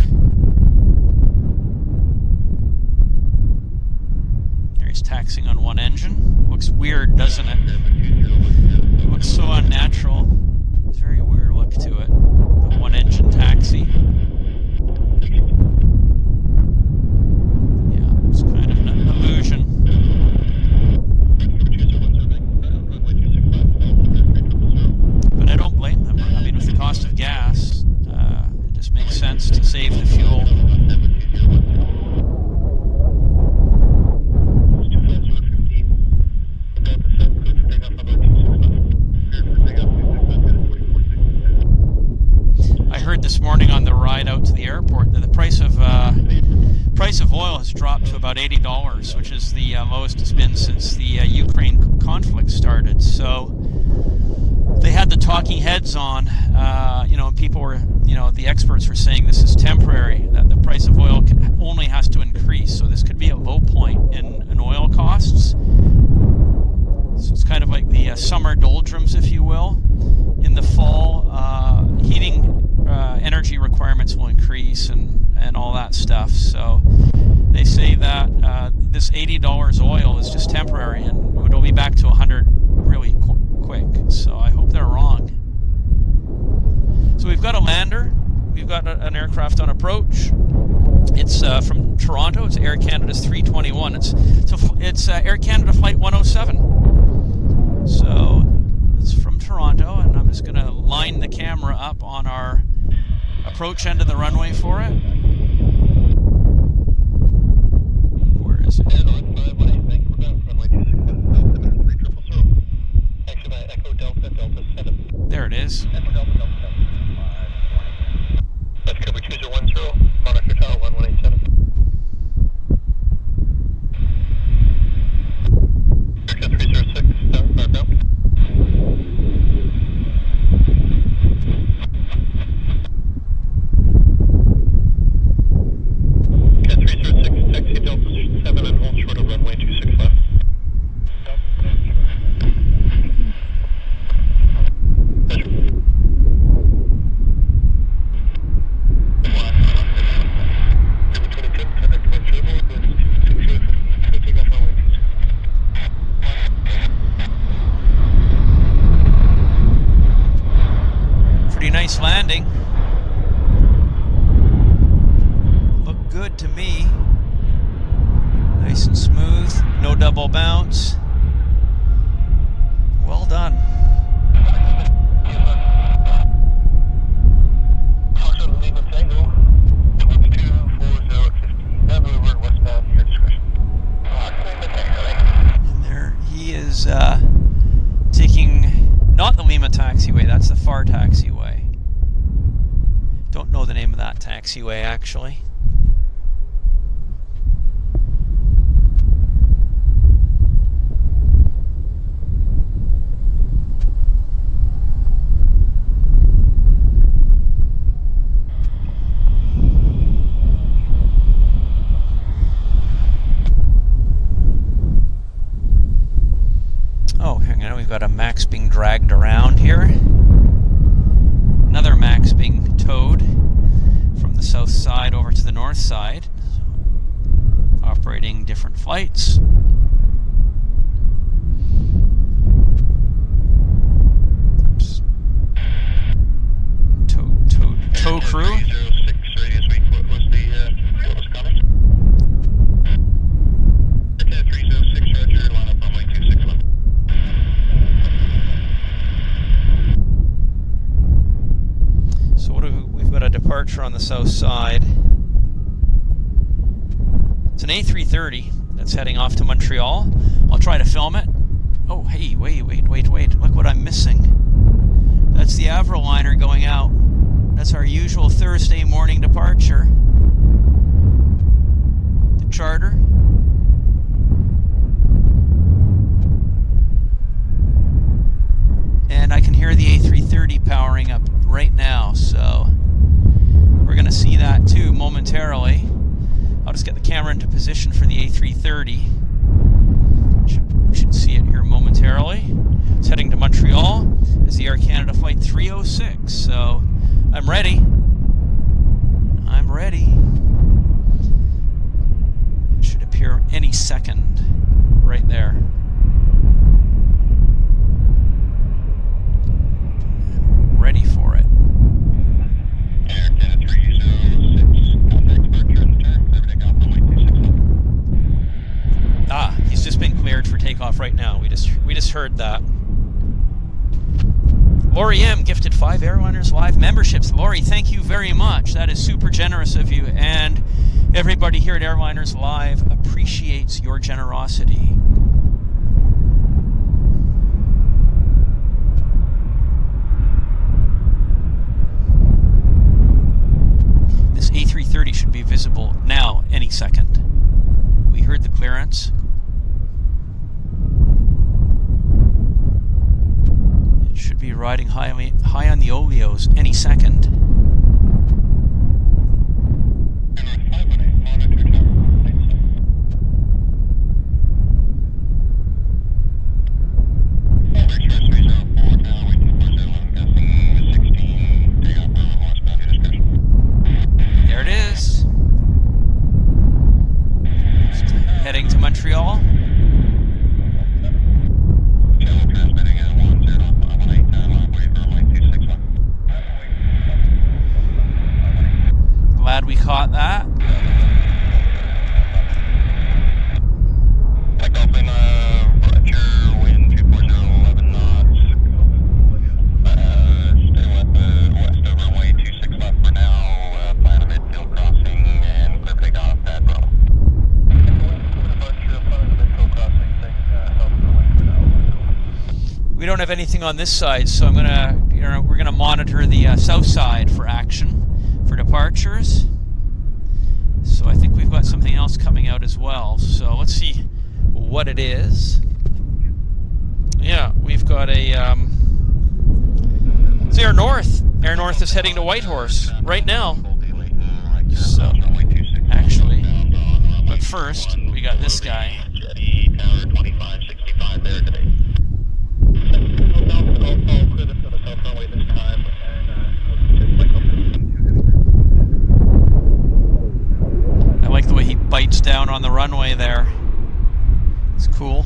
A: There he's taxiing on one engine. Looks weird, doesn't it? It looks so unnatural. It's a very weird look to it. The one engine taxi. chance to save the fuel. I heard this morning on the ride out to the airport that the price of oil has dropped to about $80, which is the lowest it's been since the Ukraine conflict started. So they had the talking heads on, and people were, the experts were saying this is temporary, that the price of oil only has to increase. So this could be a low point in oil costs. So it's kind of like the summer doldrums, if you will. In the fall, heating energy requirements will increase and all that stuff. So they say that this $80 oil is just temporary and it'll be back to 100 really quick. So I hope they're wrong. So we've got a lander. We've got an aircraft on approach. It's from Toronto. It's Air Canada's 321. It's Air Canada Flight 107. So it's from Toronto, and I'm just going to line the camera up on our approach end of the runway for it. Where is it? There it is.
B: That's Cover 2010, Monitor Tower 1187. Aircraft 306, northbound. Cat 306, taxi Delta 7 and hold short of runway 26 left.
A: Nice landing. Looked good to me. Nice and smooth. No double bounce. Well done. And there he is taking not the Lima taxiway, that's the FAR taxiway. Don't know the name of that taxiway, actually. Oh, hang on, we've got a Max being dragged around here. Another Max being towed from the south side over to the north side, operating different flights. Oops. Tow crew.
B: 306 radius week. What was comment? Aircraft 306, Roger, line up runway 26 left.
A: So we've got a departure on the south side. It's an A330 that's heading off to Montreal. I'll try to film it. Oh, hey, wait. Look what I'm missing. That's the Avroliner going out. That's our usual Thursday morning departure. The charter. And I can hear the A330 powering up right now, so we're going to see that too momentarily. I'll just get the camera into position for the A330. We should see it here momentarily. It's heading to Montreal. It's the Air Canada Flight 306, so I'm ready. It should appear any second right there. Ready for it.
B: Air Canada 306, contact departure in the turn, clear for takeoff runway 26 left.
A: Ah, he's just been cleared for takeoff right now. We just heard that. Lori M. gifted 5 Airliners Live memberships. Lori, thank you very much. That is super generous of you. And everybody here at Airliners Live appreciates your generosity. This A330 should be visible now, any second. We heard the clearance. It should be riding high on the oleos any second. There it is. Heading to Montreal. Glad we caught that.
B: Takeoff in Roger, wind 240, 11 knots. Stay west of runway 26 left for now. Plan a midfield crossing and clear takeoff at Bravo.
A: We don't have anything on this side, so I'm we're gonna monitor the south side for action for departures. So I think we've got something else coming out as well. So let's see what it is. Yeah, we've got a it's Air North. Air North is heading to Whitehorse right now. So actually, but first we got this guy.
B: Jetty Tower 2565 there today.
A: I like the way he bites down on the runway there. It's cool.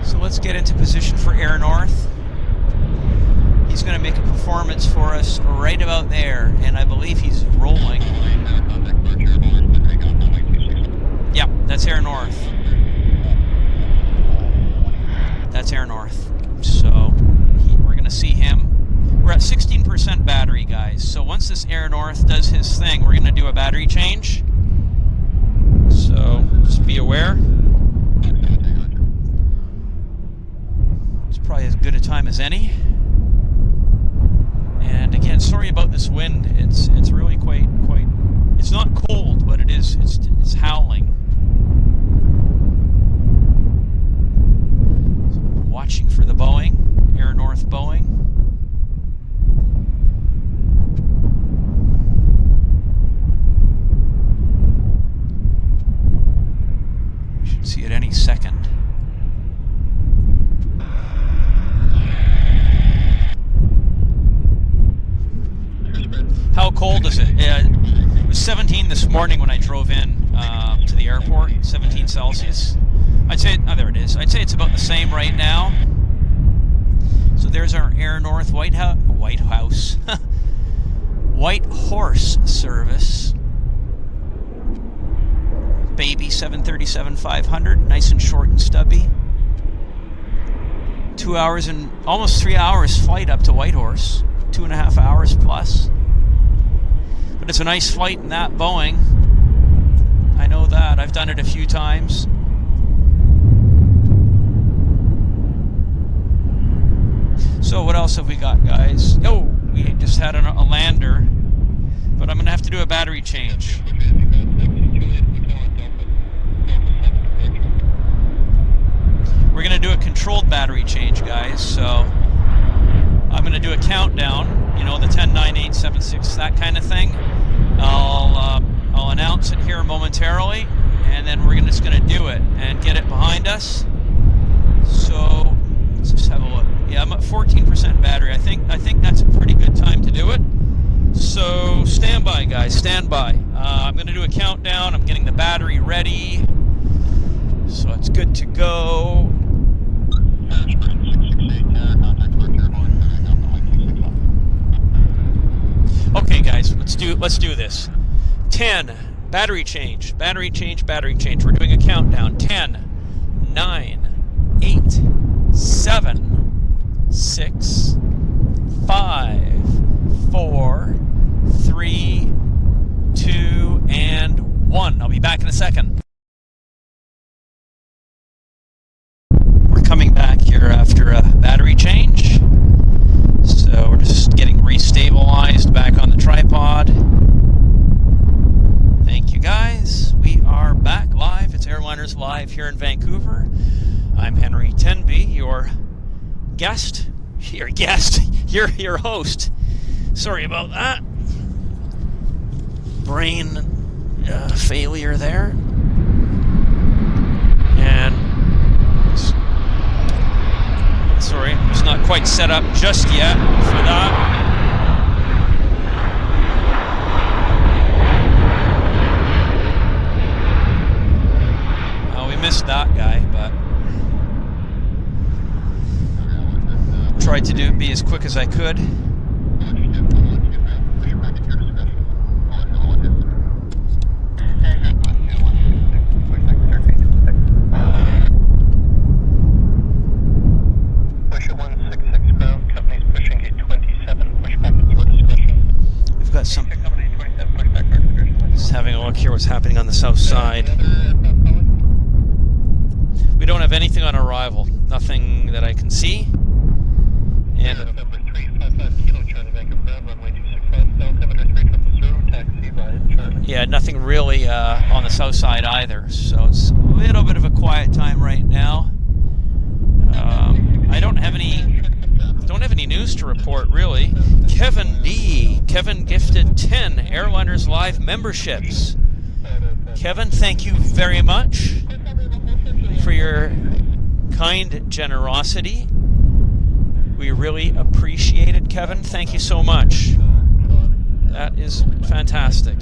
A: So let's get into position for Air North. He's going to make a performance for us right about there, and I believe he's rolling. Yeah, that's Air North. That's Air North. So we're going to see him. We're at 16% battery, guys. So once this Air North does his thing, we're going to do a battery change. So just be aware. It's probably as good a time as any. And again, sorry about this wind. It's really quite. It's not cold, but it's howling. So I'm watching for the Boeing, Air North Boeing. We should see it any second. How cold is it? It was 17 this morning when I drove in to the airport, 17 Celsius. I'd say, oh, there it is. I'd say it's about the same right now. So there's our Air North Whitehorse service. Baby 737-500, nice and short and stubby. 2 hours and almost 3 hours flight up to Whitehorse. 2.5 hours plus. But it's a nice flight in that Boeing. I know that. I've done it a few times. So what else have we got, guys? Oh, we just had a lander. But I'm going to have to do a battery change. We're going to do a controlled battery change, guys. So I'm going to do a countdown, you know, the 10, 9, 8, 7, 6, that kind of thing. I'll announce it here momentarily, and then we're just going to do it and get it behind us. So let's just have a look. Yeah, I'm at 14% battery. I think that's a pretty good time to do it. So stand by, guys. Stand by. I'm going to do a countdown. I'm getting the battery ready. So it's good to go. do this. 10, battery change, battery change, battery change. We're doing a countdown. 10, 9, 8, 7, 6, 5, 4, 3, 2, and 1. I'll be back in a second. We're coming back here after a battery change. So we're just getting restabilized back on the tripod. Thank you guys. We are back live. It's Airliners Live here in Vancouver. I'm Henry Tenby, your host. Sorry about that. Brain failure there. And sorry, it's not quite set up just yet for that. Well, we missed that guy, but tried to be as quick as I could. Just having a look here what's happening on the south side. We don't have anything on arrival. Nothing that I can see. And yeah, nothing really on the south side either. So it's a little bit of a quiet time right now. I don't have any news to report, really. Kevin D. Kevin gifted 10 Airliners Live memberships. Kevin, thank you very much for your kind generosity. We really appreciate it, Kevin. Thank you so much. That is fantastic.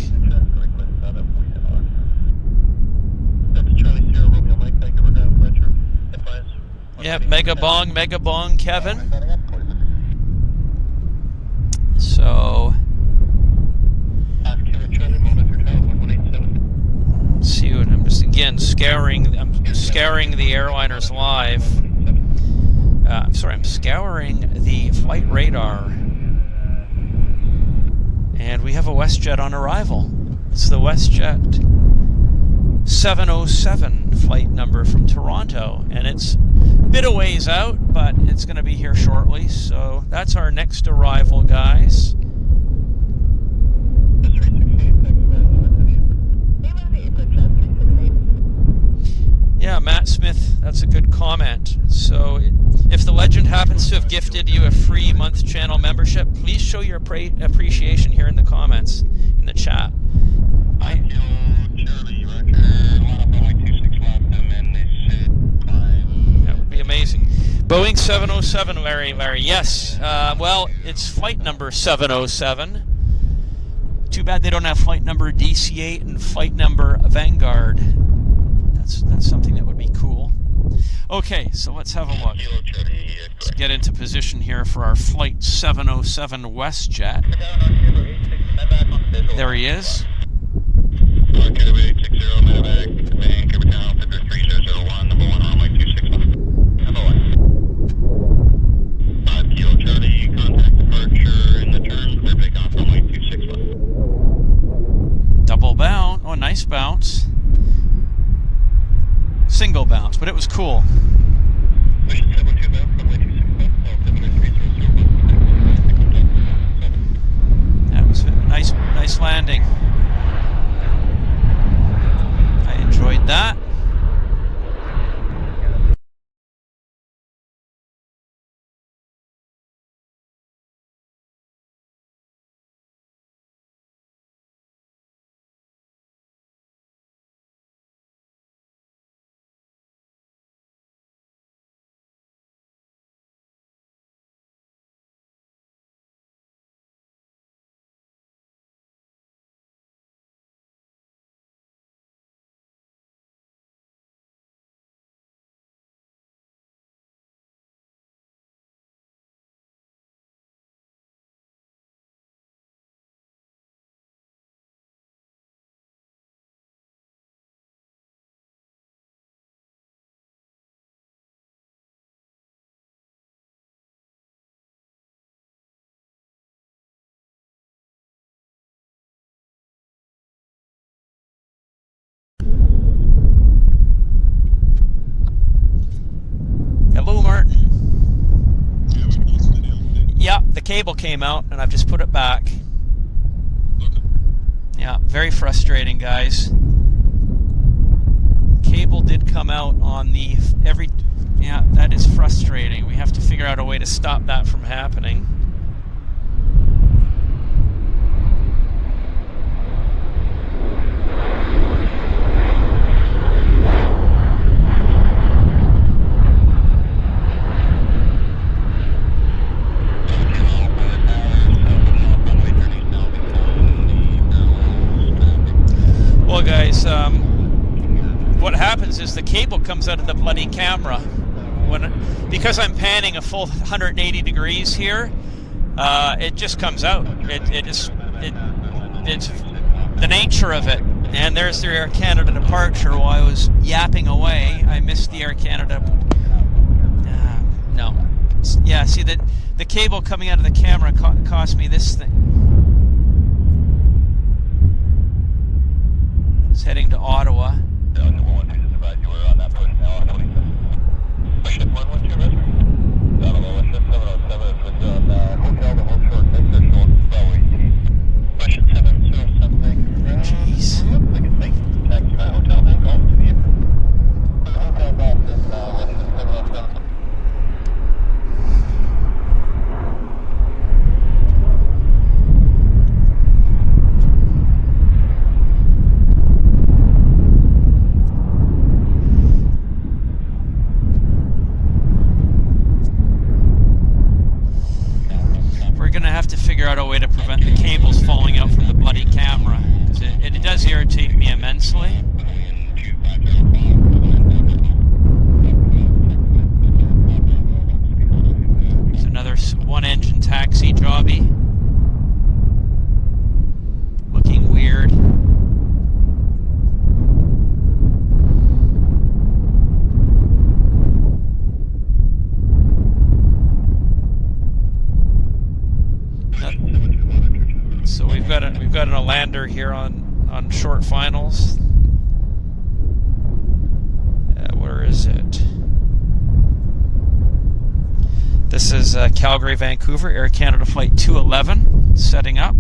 A: Yep, mega bong, Kevin. So, let's see what I'm just again scouring the Airliners Live. I'm scouring the flight radar, and we have a Westjet on arrival. It's the Westjet 707 flight number from Toronto, and it's a bit of ways out, but it's going to be here shortly. So that's our next arrival, guys. Yeah, Matt Smith, that's a good comment. So if the legend happens to have gifted you a free month channel membership, please show your appreciation here in the comments, in the chat. That would be amazing. Boeing 707, Larry. Yes. Well, it's flight number 707. Too bad they don't have flight number DC-8 and flight number Vanguard. That's something that would be cool. Okay, so let's have a look. Let's get into position here for our flight 707 Westjet. There he is. Double bounce. Oh, nice bounce. Single bounce, but it was cool. That was a nice landing. I enjoyed that. cable came out, and I've just put it back. Yeah, very frustrating, guys. Cable did come out on the yeah, that is frustrating. We have to figure out a way to stop that from happening. Well, guys, what happens is the cable comes out of the bloody camera because I'm panning a full 180 degrees here. It just comes out. It's the nature of it. And there's the Air Canada departure. While I was yapping away, I missed the Air Canada. No, yeah. See the cable coming out of the camera cost me this thing. It's heading to Ottawa. Jeez. Figure out a way to prevent the cables falling out from the bloody camera, because it does irritate me immensely. There's another one-engine taxi jobby. Looking weird. So we've got a lander here on short finals. Where is it? This is Calgary, Vancouver, Air Canada Flight 211 setting up.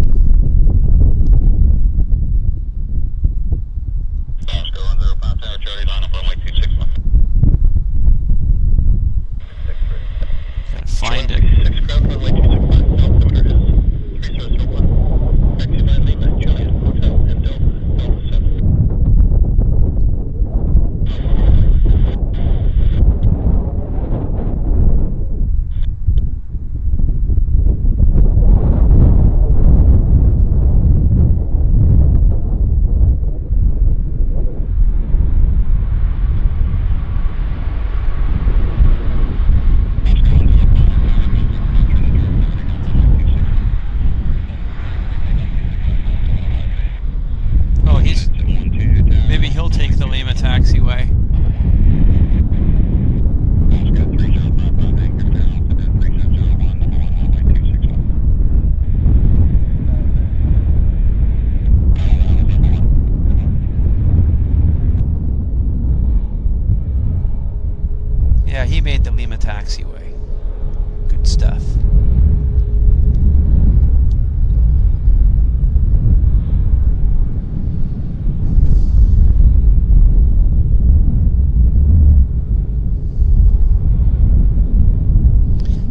A: Gotta find it. He made the Lima taxiway. Good stuff.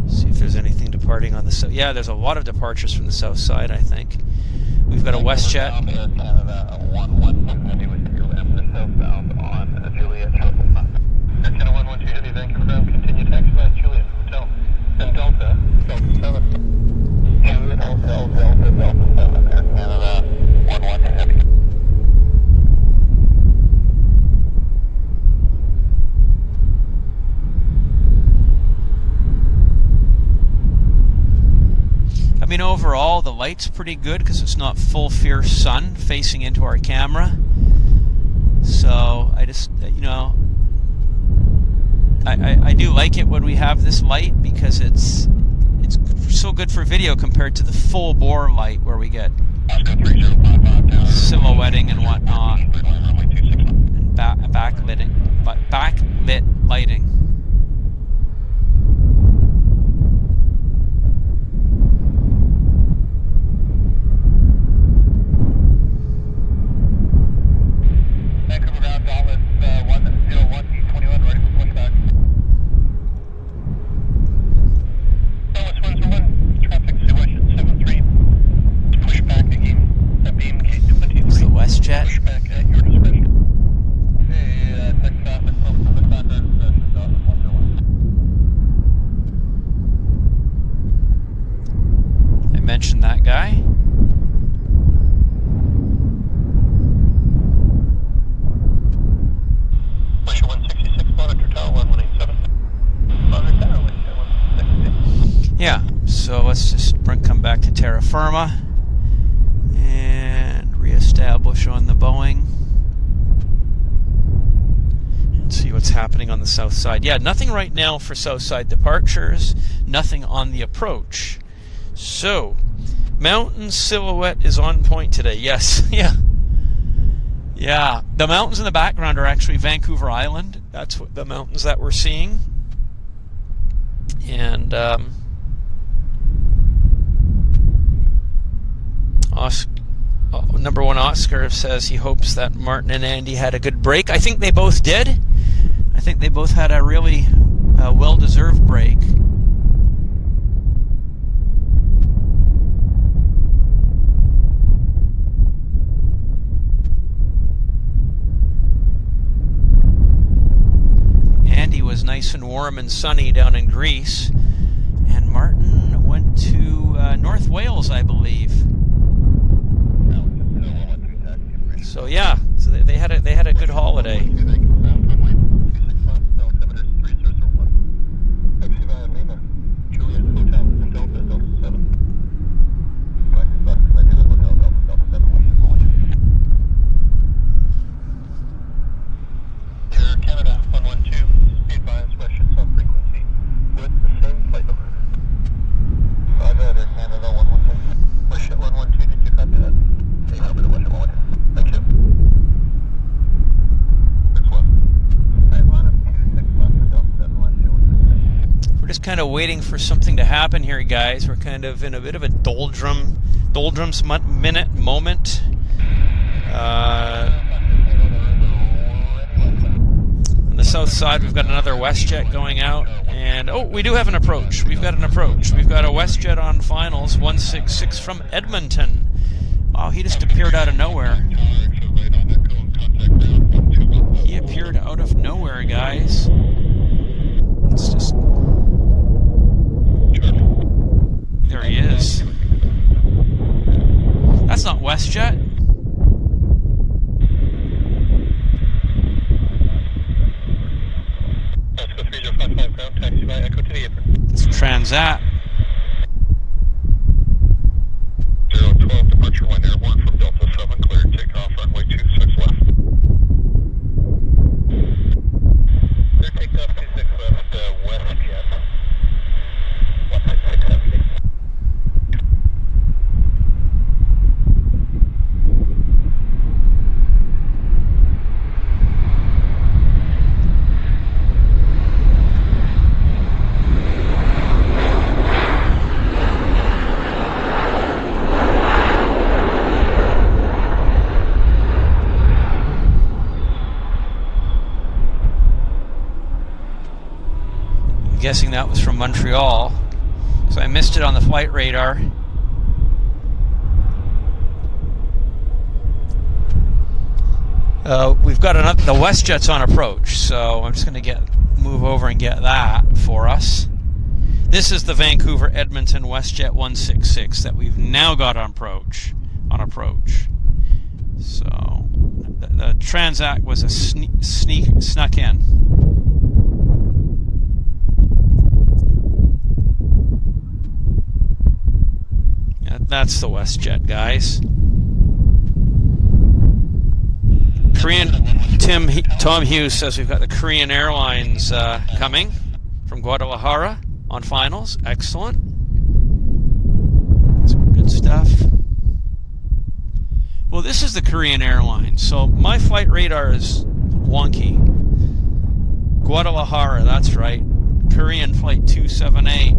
A: See if there's anything departing on the south. Yeah, there's a lot of departures from the south side, I think. We've got a Westjet.
B: Air Canada 112 with your left southbound on Juliet. Air Canada 112 Heavy Vancouver, continue taxi by Juliet Hotel and Delta 7. Juliet Hotel Delta 7, Air Canada 112 Heavy.
A: I mean, overall, the light's pretty good because it's not full fierce sun facing into our camera. So I just, you know, I do like it when we have this light because it's so good for video compared to the full bore light where we get silhouetting and whatnot, and backlit lighting.
C: WestJet.
B: Pushback at your discretion. Hey, text traffic from the contact discretion, Dallas 101.
C: I mentioned that guy.
B: Wish 166, monitor tower 1187. Monitor tower, wish 166.
C: Yeah, so let's just come back to terra firma and reestablish on the Boeing. And see what's happening on the south side. Yeah, nothing right now for south side departures, nothing on the approach. So, mountain silhouette is on point today. Yes, yeah. Yeah, the mountains in the background are actually Vancouver Island. That's what the mountains that we're seeing. And number one Oscar says he hopes that Martin and Andy had a good break. I think they both did. I think they both had a really well-deserved break. Andy was nice and warm and sunny down in Greece, and Martin went to North Wales, I believe. So yeah, so they had a good holiday.
B: Canada 112, speed bias, Westjet South frequency with the same flight number. Roger, Air Canada 112. Westjet 112, did you copy that? Hey, number to Westjet 112. Thank you. 6 left. Alright, line up 26 left for Delta 7 Westjet 112.
C: We're just kind of waiting for something to happen here, guys. We're kind of in a bit of a doldrums minute moment. On the south side, we've got another WestJet going out, and oh, we do have an approach. We've got an approach. We've got a WestJet on finals, 166 from Edmonton. Wow, he just appeared out of nowhere. He appeared out of nowhere, guys. It's just... There he is. That's not WestJet.
B: Taxi by Echo to the apron.
C: It's Transat.
B: 012 departure line airborne from Delta 7, cleared takeoff runway 26 left. Clear takeoff 26 left, WestJet. 166
C: I'm guessing that was from Montreal, so I missed it on the flight radar. We've got the WestJet's on approach, so I'm just going to move over and get that for us. This is the Vancouver Edmonton WestJet 166 that we've now got on approach. So the Transat was a snuck in. Yeah, that's the WestJet, guys. Tom Hughes says we've got the Korean Airlines coming from Guadalajara on finals. Excellent. That's good stuff. Well, this is the Korean Airlines, so my flight radar is wonky. Guadalajara, that's right. Korean flight 278.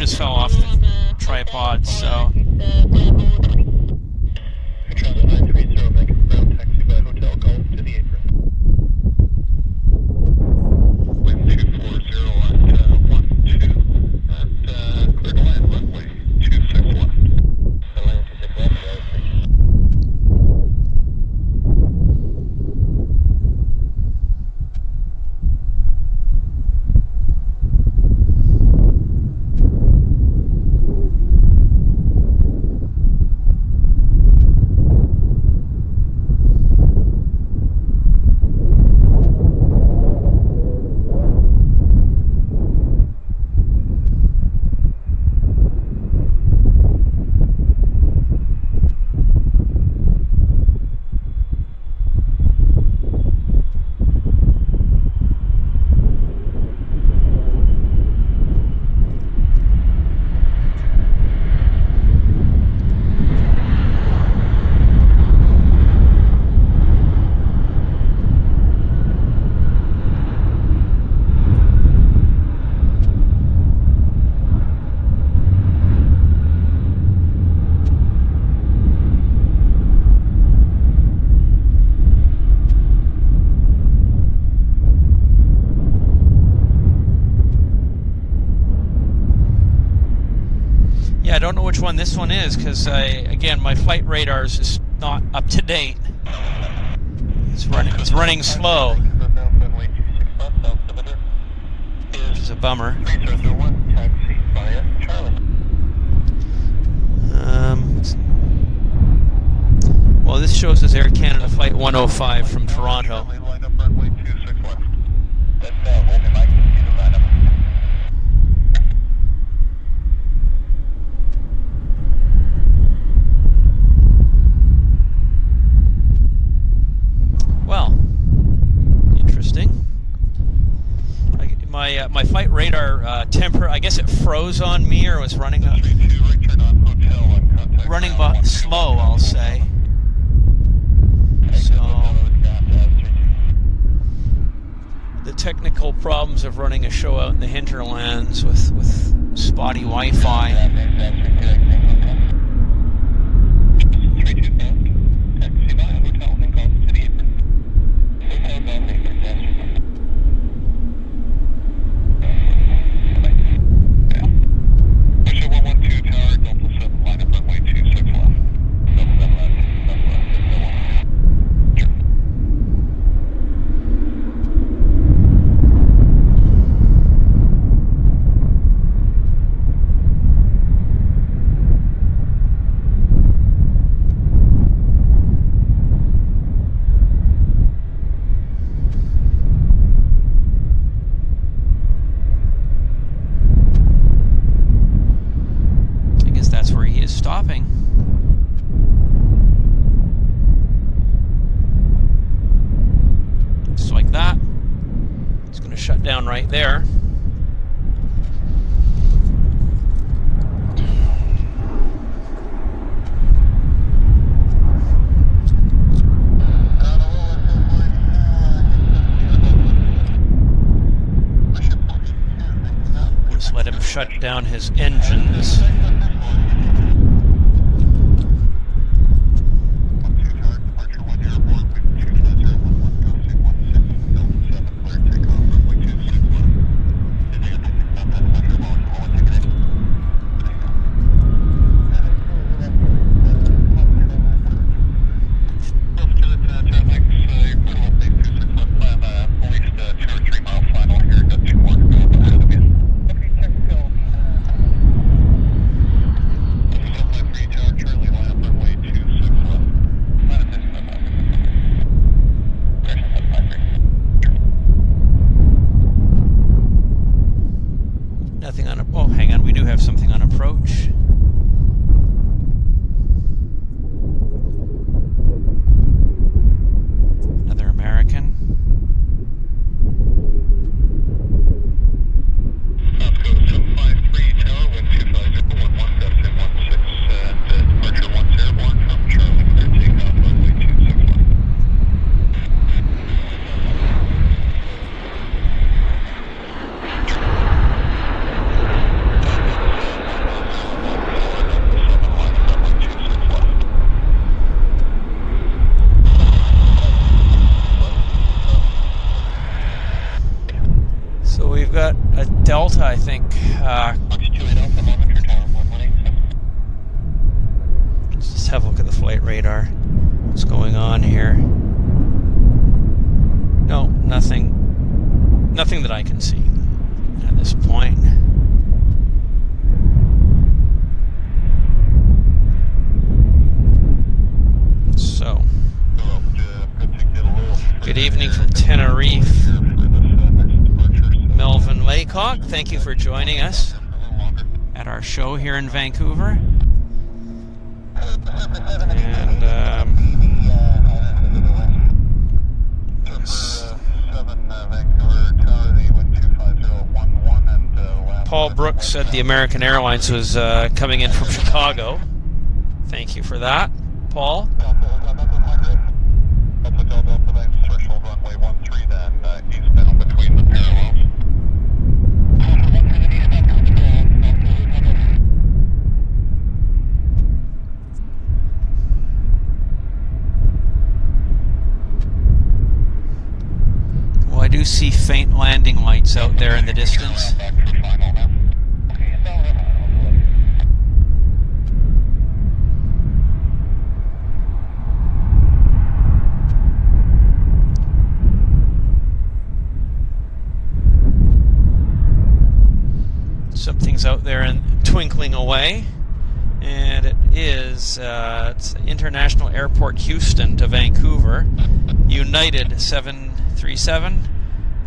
C: just fell off the tripod, so.
B: Transat 930, Vancouver ground taxi by hotel golf to the apron. Wind 240 at 12, clear to land runway 26 left. Land 26 left,
C: Yeah, I don't know which one this one is because again, my flight radar is just not up to date. It's running slow. Which is a bummer. Well, this shows us Air Canada Flight 105 from Toronto. Well, interesting. My flight radar I guess it froze on me or was running slow, I'll say. So the technical problems of running a show out in the hinterlands with spotty Wi-Fi. Stopping. Just like that. It's going to shut down right there. Just let him shut down his engines. have a look at the flight radar. What's going on here? No, nothing. Nothing that I can see at this point. So, good evening from Tenerife. Melvin Laycock, thank you for joining us at our show here in Vancouver. And Paul Brooks said the American Airlines was coming in from Chicago. Thank you for that, Paul. I do see faint landing lights out there in the distance. Something's out there and twinkling away, and it is it's International Airport Houston to Vancouver, United 737.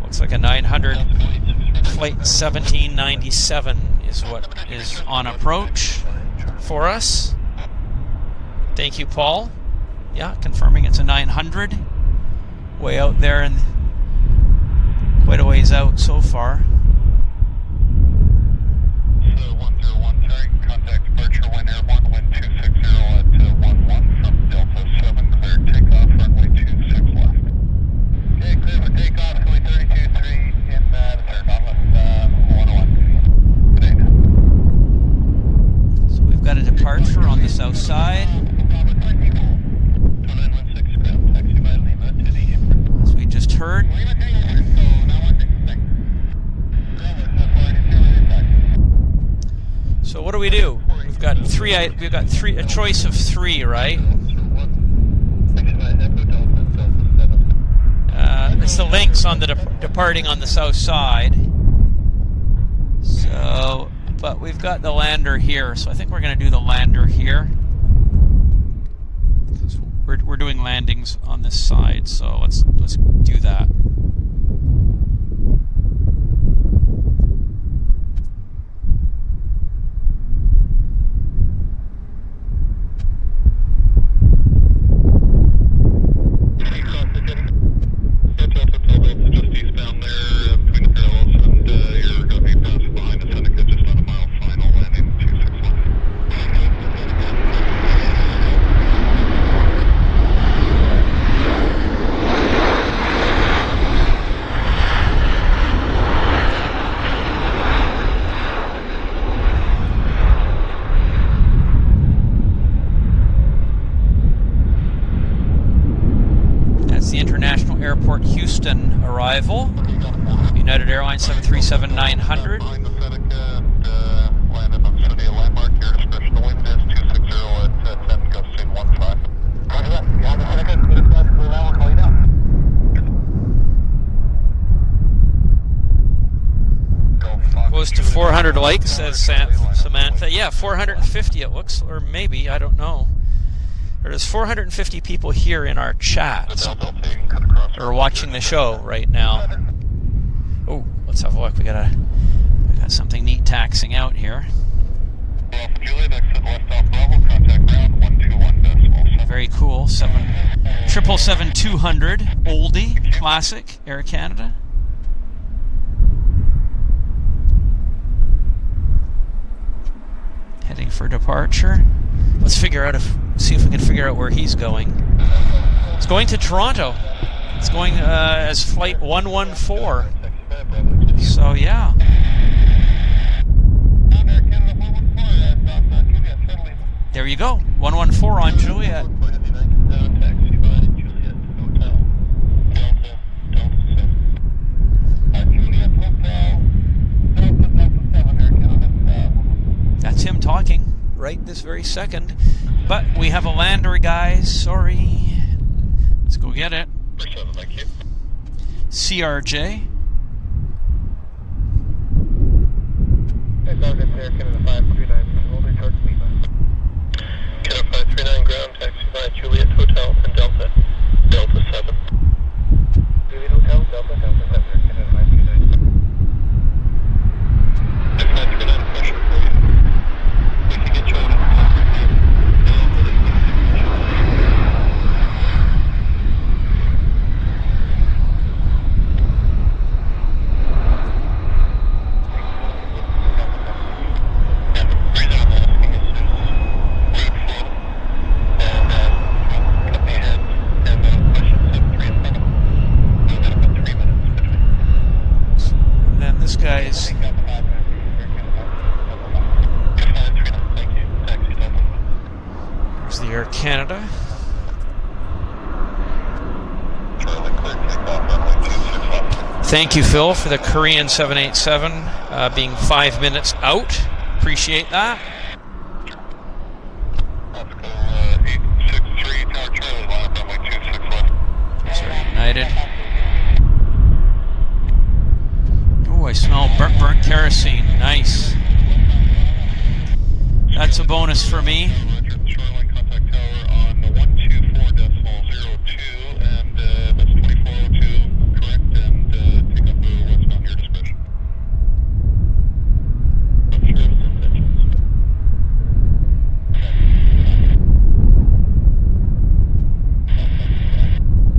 C: Looks like a 900 flight 1797 is what is on approach for us. Thank you, Paul. Yeah, confirming it's a 900. Way out there and quite a ways out so far.
B: 101, sorry, contact departure, wind airborne, wind 260 at 11 from Delta 7, clear takeoff, runway 26 left. Okay, clear for takeoff, runway 32.3 in the third Nautilus 101. Good day.
C: So we've got a departure on the south side. As we just heard. So what do we do? We've got a choice of three, right? It's the Lynx on the departing on the south side. So, but we've got the lander here, so I think we're going to do the lander here. We're doing landings on this side, so let's do that. Airport Houston arrival. United Airlines 737-900. Close to 400 likes, says Samantha. Yeah, 450 it looks, or maybe, I don't know. There's 450 people here in our chat or watching the show right now. Oh, let's have a look. We got something neat taxing out here. Very cool. 777-200 oldie classic Air Canada. Heading for departure. Let's see if we can figure out where he's going. It's going to Toronto. It's going as flight 114. So yeah. There you go. 114 on Juliet. That's him talking right this very second. But we have a lander, guys. Sorry. Let's go get it.
B: Thank you.
C: CRJ.
B: Hey, Target there, Canada 539, holding towards Lima. Canada 539, ground taxi by Juliet Hotel and Delta 7. Juliet Hotel, Delta 7, Canada 539. 539, question for you. We can get you on it.
C: Guys, there's the Air Canada. Thank you, Phil, for the Korean 787 being 5 minutes out. Appreciate that.
B: Let's go 863 Tower Charlie, line up runway 26 left.
C: Sorry, United. I smell burnt kerosene. Nice. That's a bonus for me.
B: Shoreline contact tower on 124.02, and that's 2402, correct, and take up westbound your discretion. Service intentions.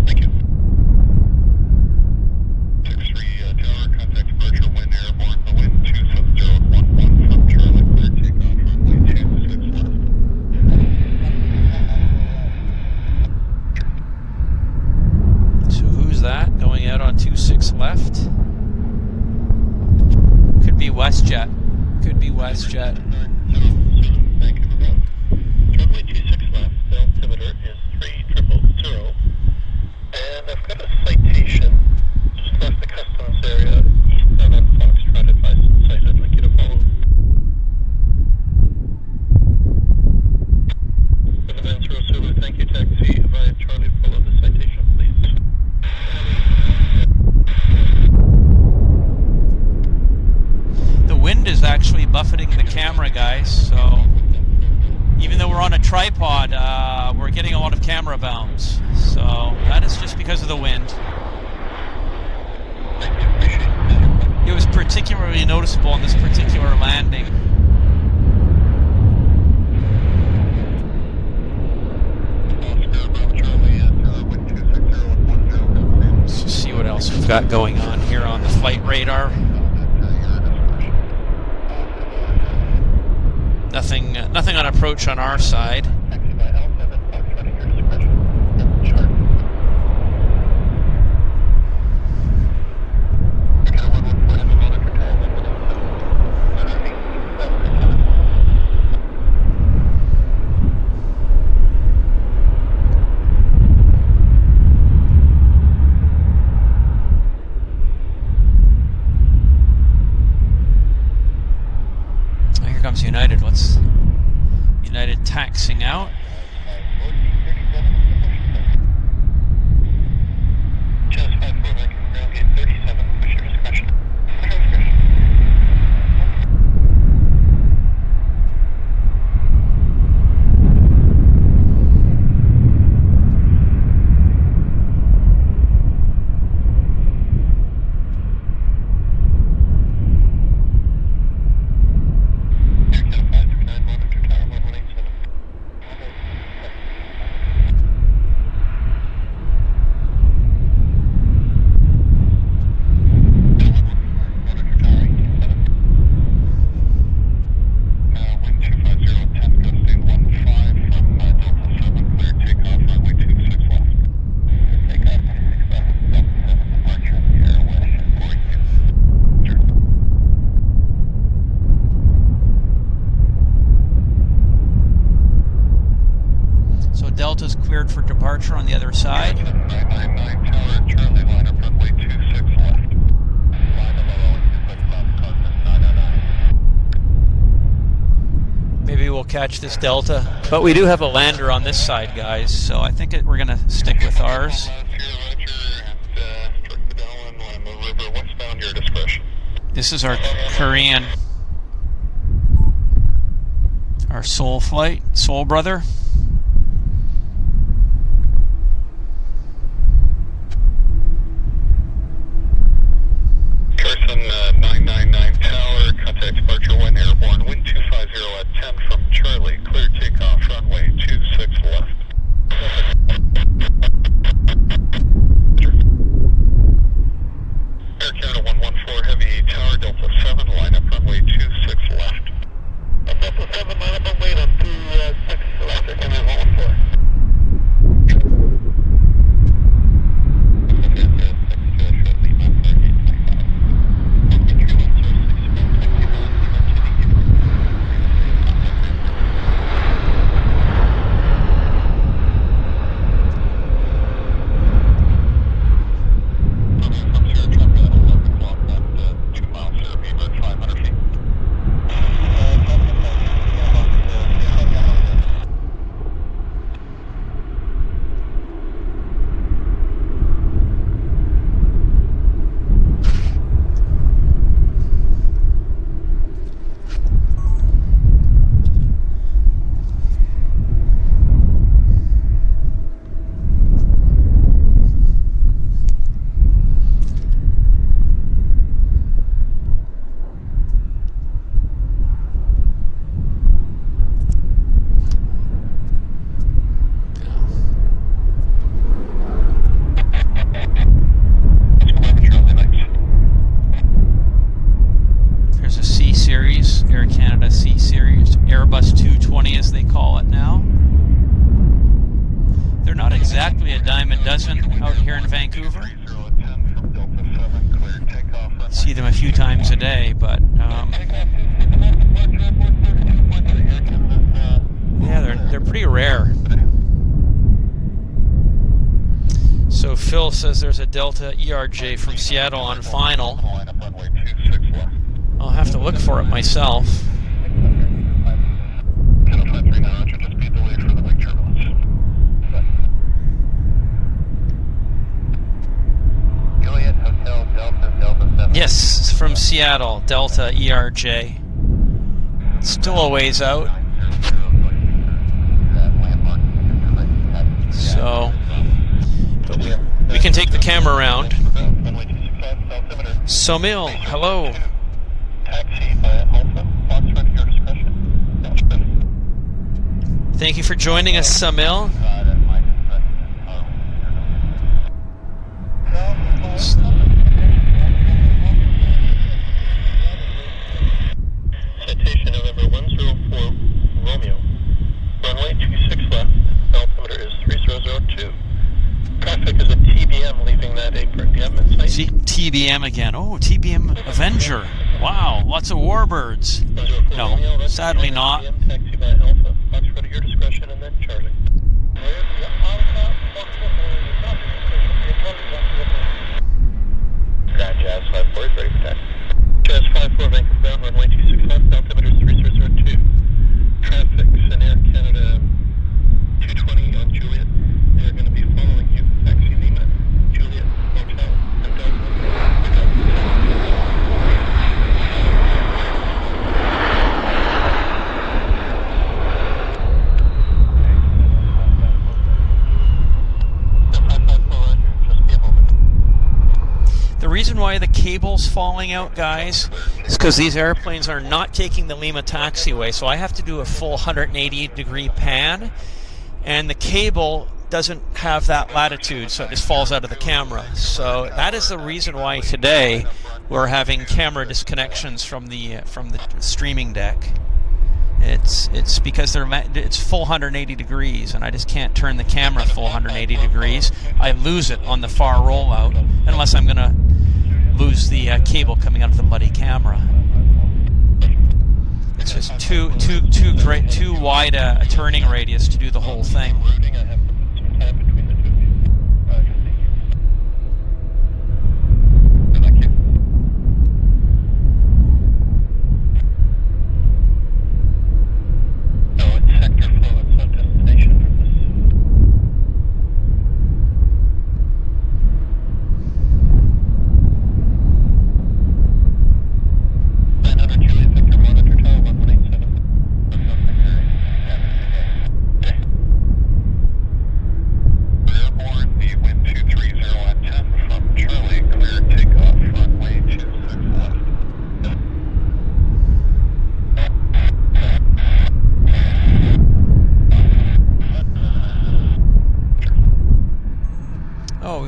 B: Thank you. 63 tower, contact departure, wind airborne, the wind 27011 from Charlie, clear takeoff, runway 26 left.
C: So who's that going out on 26 left? Could be Westjet. Could be Westjet.
B: Thank you for that. Runway 26 left, the altimeter is 3000, and I've got a citation just left the customs area, eastbound on Foxtrot, advised to the site. I'd like you to follow. Van Zero, thank you, taxi via Charlie, follow the citation, please.
C: The wind is actually buffeting the camera, guys, so even though we're on a tripod, we're getting a lot of camera bounce. So that is just because of the wind.
B: Thank you, appreciate it.
C: It was particularly noticeable on this particular landing.
B: Oscar, Bravo Charlie at wind 260
C: Let's just see what else we've got going on here on the flight radar. Nothing on approach on our side.
B: Taxi by L7, Foxtrot at your discretion. Chart. We got a 114 in the monitor tower, 117.
C: Here comes United. What's United taxing out?
B: Just 54, like ground gate 37, push your discretion.
C: Delta's cleared for departure on the other side.
B: 999 Tower, Charlie, line up runway 26 left. Line of 26 left, Cosmos 909.
C: Maybe we'll catch this Delta. But we do have a lander on this side, guys, so I think we're going to stick with ours. This is our Korean, our Seoul flight, Seoul brother.
B: Carson 999 Tower, contact departure 1 airborne, wind 250 at 10 from Charlie, clear takeoff, runway 26 left. Air Canada 114 Heavy Tower, Delta 7, line up runway 26 left. Delta 7, line up runway 26 left, Air Canada 114.
C: Out here in Vancouver. See them a few times a day, but yeah, they're pretty rare. So Phil says there's a Delta ERJ from Seattle on final. I'll have to look for it myself. Yes, it's from Seattle, Delta ERJ. Still a ways out. So, but we can take the camera around. Somil, hello. Thank you for joining us, Somil.
B: Citation November 104 Romeo. Runway 26 left. Altimeter is 3002. Traffic is a TBM leaving that apron. Do you have insight?
C: See, TBM again. Oh, TBM Avenger. Wow, lots of warbirds. No, sadly not.
B: Taxi by Alpha. Foxtrot at your discretion and then Charlie. Grand Jazz 54 is ready for taxi. Jazz 54 Vancouver bound, runway 26 left, altimeter is 3002. Traffic, Air Canada 220 on Juliet. They're going to be following you. Taxi Lima, Juliet, Hotel, and Delta.
C: The reason why the cable's falling out, guys, is because these airplanes are not taking the Lima taxiway, so I have to do a full 180-degree pan, and the cable doesn't have that latitude, so it just falls out of the camera. So that is the reason why today we're having camera disconnections from the streaming deck. It's because it's full 180 degrees, and I just can't turn the camera full 180 degrees. I lose it on the far rollout, unless I'm going to lose the cable coming out of the bloody camera. It's just too wide a turning radius to do the whole thing.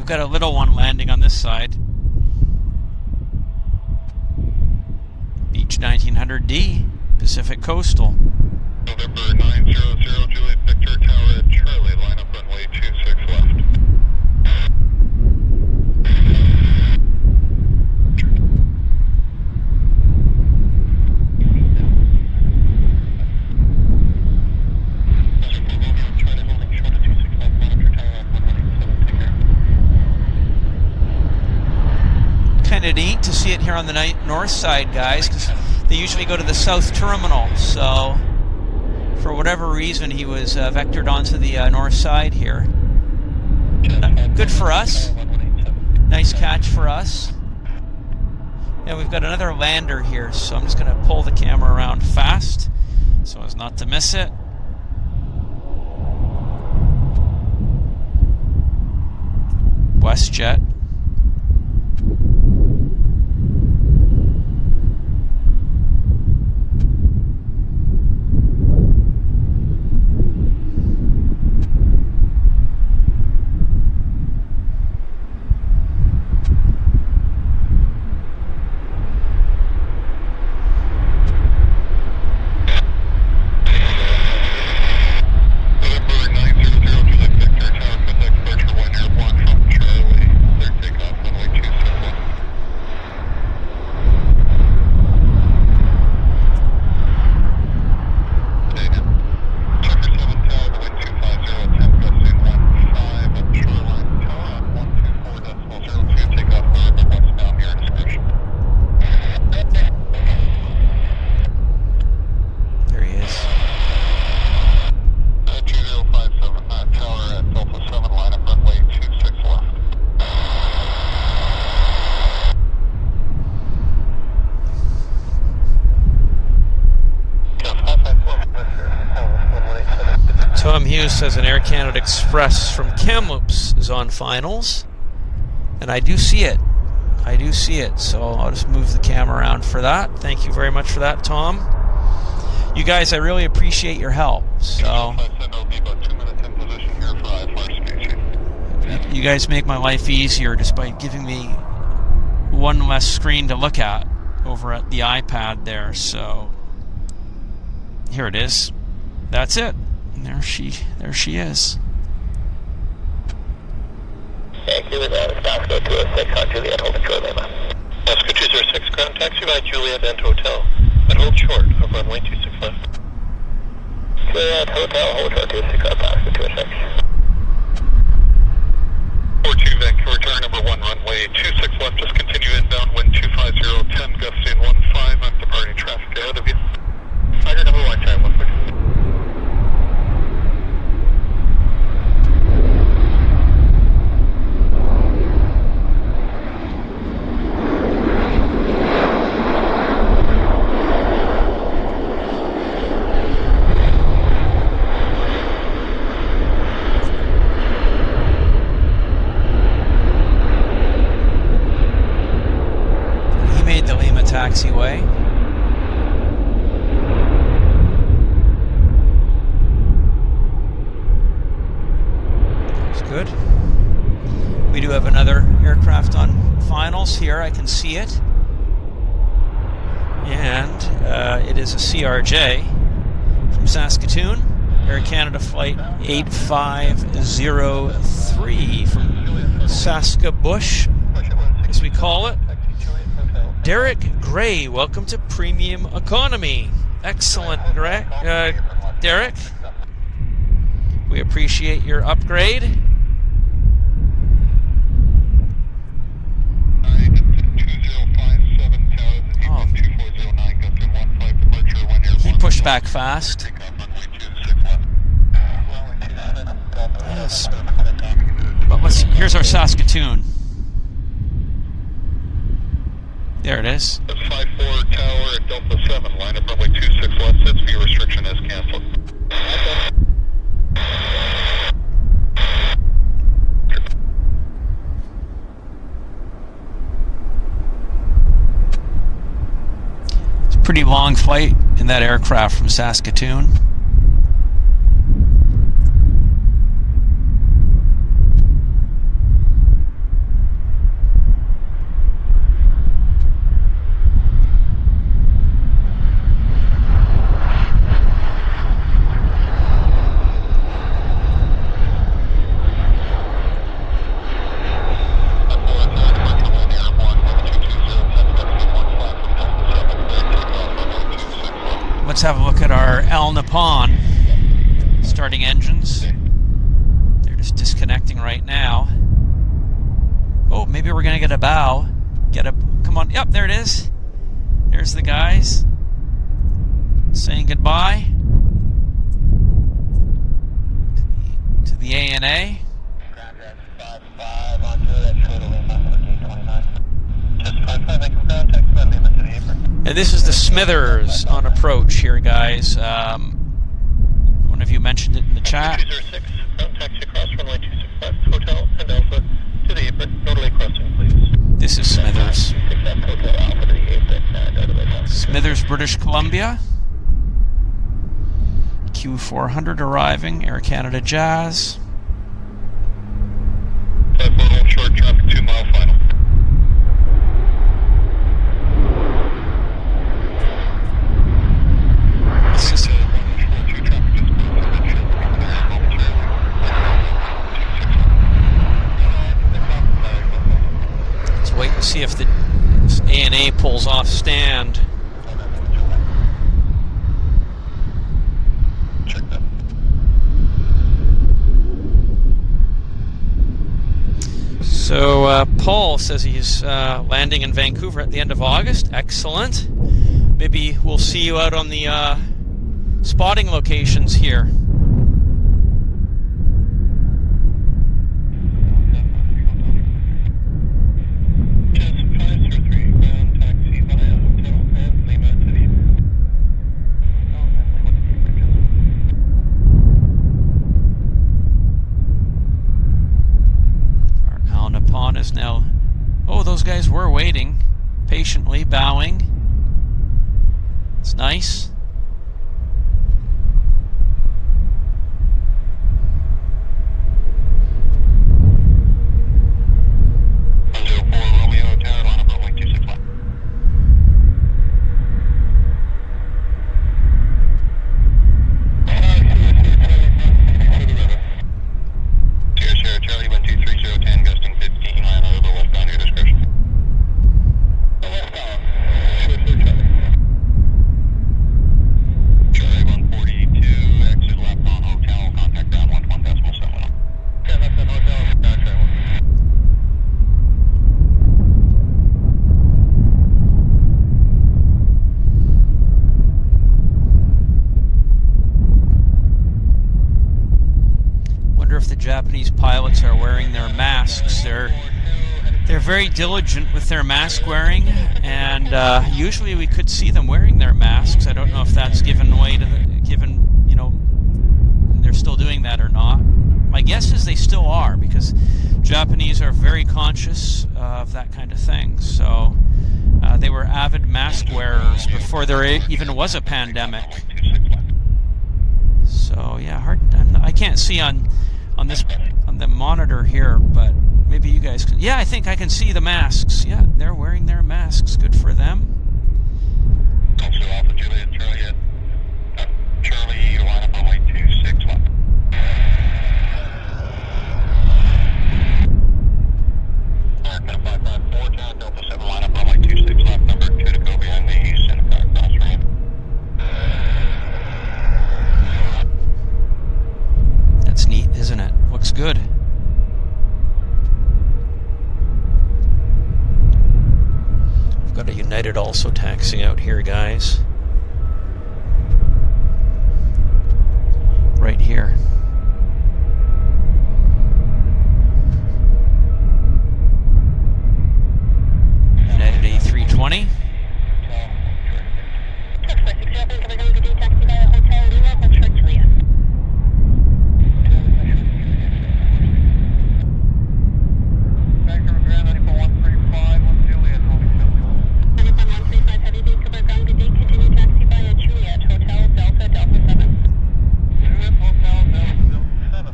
C: got a little one landing on this side. Beach 1900D, Pacific Coastal.
B: November 900 Juliet Victor Tower at Charlie, line up runway 26 left.
C: Kind of neat to see it here on the north side, guys, because they usually go to the south terminal. So, for whatever reason, he was vectored onto the north side here. Good for us. Nice catch for us. And we've got another lander here, so I'm just going to pull the camera around fast so as not to miss it. Westjet. Says an Air Canada Express from Kamloops is on finals, and I do see it. So I'll just move the camera around for that. Thank you very much for that, Tom. You guys, I really appreciate your help. So you guys make my life easier just by giving me one less screen to look at over at the iPad there. So here it is. That's it. And there she is.
B: Thank you. Saskatoon 206 on Juliet, hold short, Lima. Saskatoon 206, ground taxi by Juliet and Hotel. And hold short of runway 26 left. Juliet Hotel, hold short 26 on Saskatoon 206. 42 Vancouver, turn number 1, runway 26 left. Just continue inbound, wind 250, 10, gusting 15. I'm departing traffic ahead of you. Fighter number 1, time 1.
C: Taxiway. That's good. We do have another aircraft on finals here. I can see it. And it is a CRJ from Saskatoon. Air Canada Flight 8503 from Saskabush, as we call it. Derek Gray, welcome to Premium Economy. Excellent, Derek. We appreciate your upgrade. Oh. He pushed back fast. Yes. But here's our Saskatoon. There it is.
B: 54 Tower at Delta 7, line up runway 26 left, sets view restriction is canceled.
C: It's a pretty long flight in that aircraft from Saskatoon. engines. They're just disconnecting right now. Oh, maybe we're gonna get a bow. Come on, yep, there it is. There's the guys saying goodbye to the ANA. And this is the Smithers on approach here, guys. One of you mentioned it in the chat.
B: 206, taxi across runway 265, hotel and Alpha to the apron, northerly crossing, please.
C: This is Smithers. Smithers, British Columbia. Q400 arriving, Air Canada Jazz.
B: 5 hold short traffic, 2 mile final.
C: This is Let's wait and see if the ANA pulls off stand. So Paul says he's landing in Vancouver at the end of August. Excellent. Maybe we'll see you out on the spotting locations here. Is now, oh, those guys were waiting patiently, bowing. It's nice. If the Japanese pilots are wearing their masks. They're very diligent with their mask wearing, and usually we could see them wearing their masks. I don't know if that's given way to they're still doing that or not. My guess is they still are, because Japanese are very conscious of that kind of thing. So they were avid mask wearers before there even was a pandemic. So yeah, hard. I can't see on the monitor here, but maybe you guys can. Yeah, I think I can see the masks. Yeah, they're wearing their masks. Good for them.
B: Also, Alpha Juliet, Charlie, Charlie, you line up on way 26 left. American 554, John, Delta 7, line up on way 26 left, number 2 to go behind the Seneca cross ramp.
C: That's neat, isn't it? Looks good. We've got a United also taxiing out here, guys. Right here. United A320.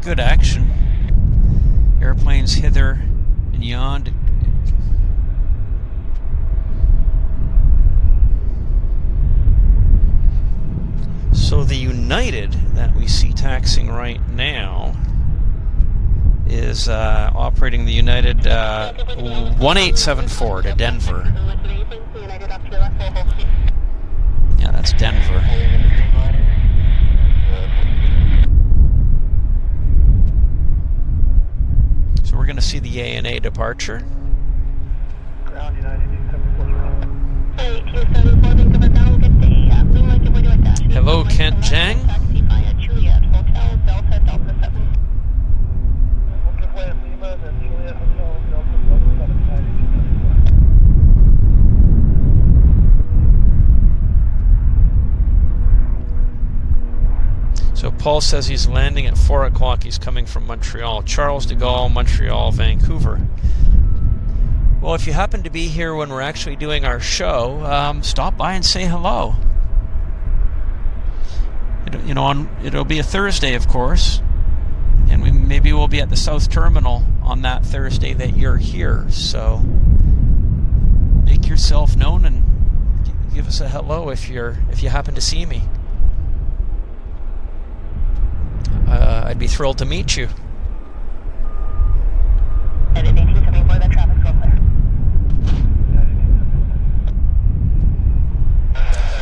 C: Good action. Airplanes hither and yon. So the United that we see taxiing right now is operating the United 1874 to Denver. Yeah, that's Denver. see the ANA departure.
B: Ground United 274.
C: Hello, Kent Jang. So Paul says he's landing at 4 o'clock. He's coming from Montreal. Charles de Gaulle, Montreal, Vancouver. Well, if you happen to be here when we're actually doing our show, stop by and say hello. It'll be a Thursday, of course, and maybe we'll be at the South Terminal on that Thursday that you're here. So make yourself known and give us a hello if you happen to see me. I'd be thrilled to meet you.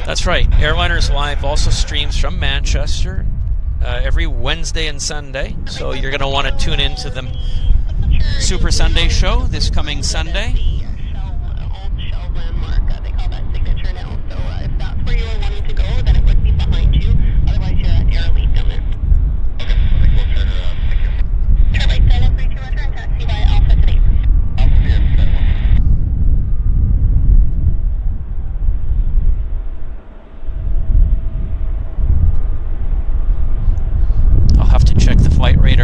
C: That's right. Airliners Live also streams from Manchester every Wednesday and Sunday. So you're going to want to tune into the Super Sunday show this coming Sunday.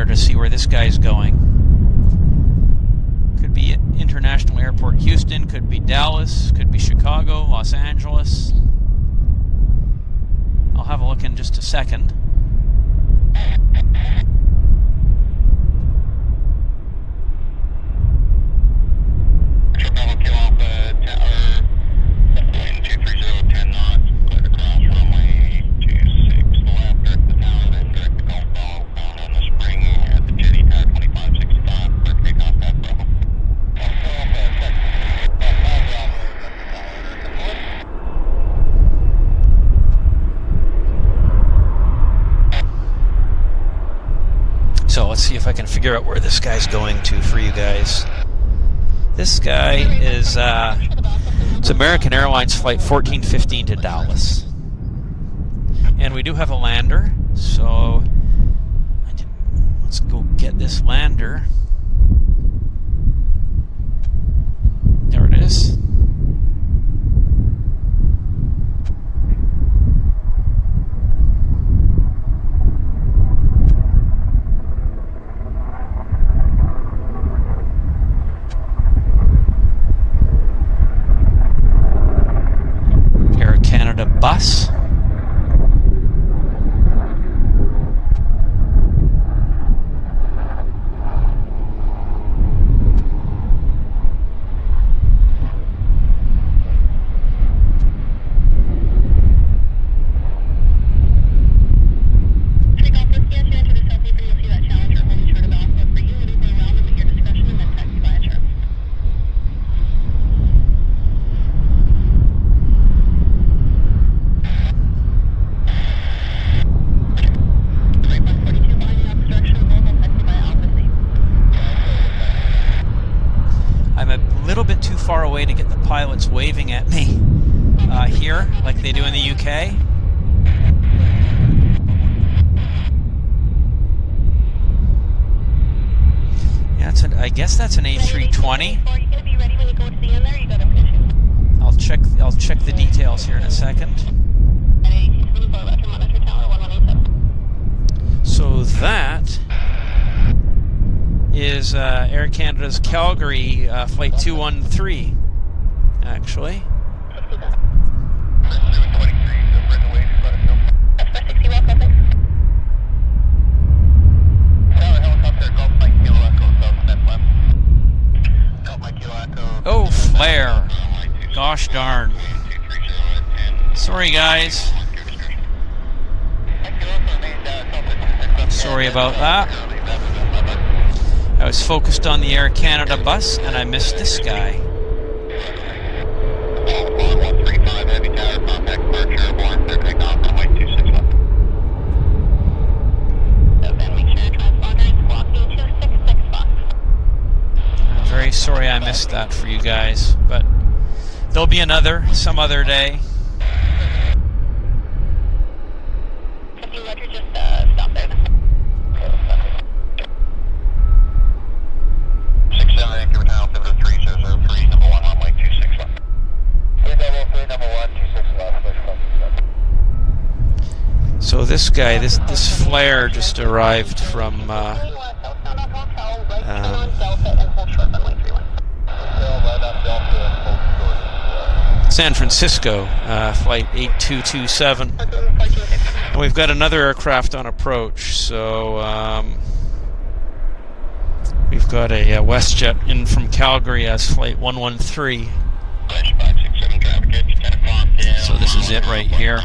C: To see where this guy's going. Could be at International Airport Houston, could be Dallas, could be Chicago, Los Angeles. I'll have a look in just a second. Let's see if I can figure out where this guy's going to for you guys. This guy is it's American Airlines flight 1415 to Dallas. And we do have a lander, so let's go get this lander. There it is. Bus. Far away to get the pilots waving at me here, like they do in the UK. Yeah, I guess that's an A320. I'll check the details here in a second. So that is Air Canada's Calgary flight 213, actually. Oh, flare. Gosh darn. Sorry, guys. Sorry about that. I was focused on the Air Canada bus, and I missed this guy. missed that for you guys, but there'll be some other day.
B: Roger, just stop there then. 67, Vancouver Town, 3003, number 1, runway 26 left. 303, number 1, 26 left, push 567.
C: So this guy, this flare just arrived from San Francisco, flight 8227. And we've got another aircraft on approach, so we've got a Westjet in from Calgary as flight 113. So this is it right here.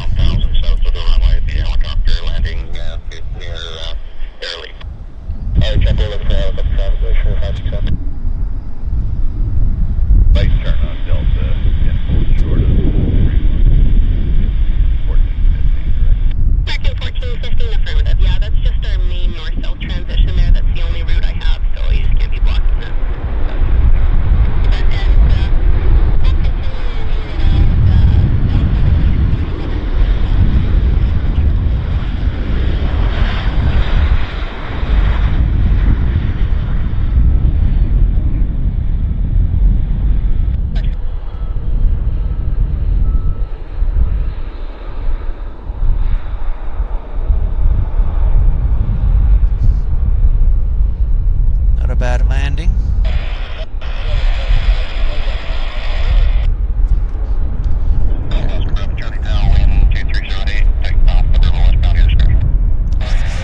D: Yeah, that's just our main north-south transition there. That's the only route I have, so you just can't be blocking that.
C: Bad landing.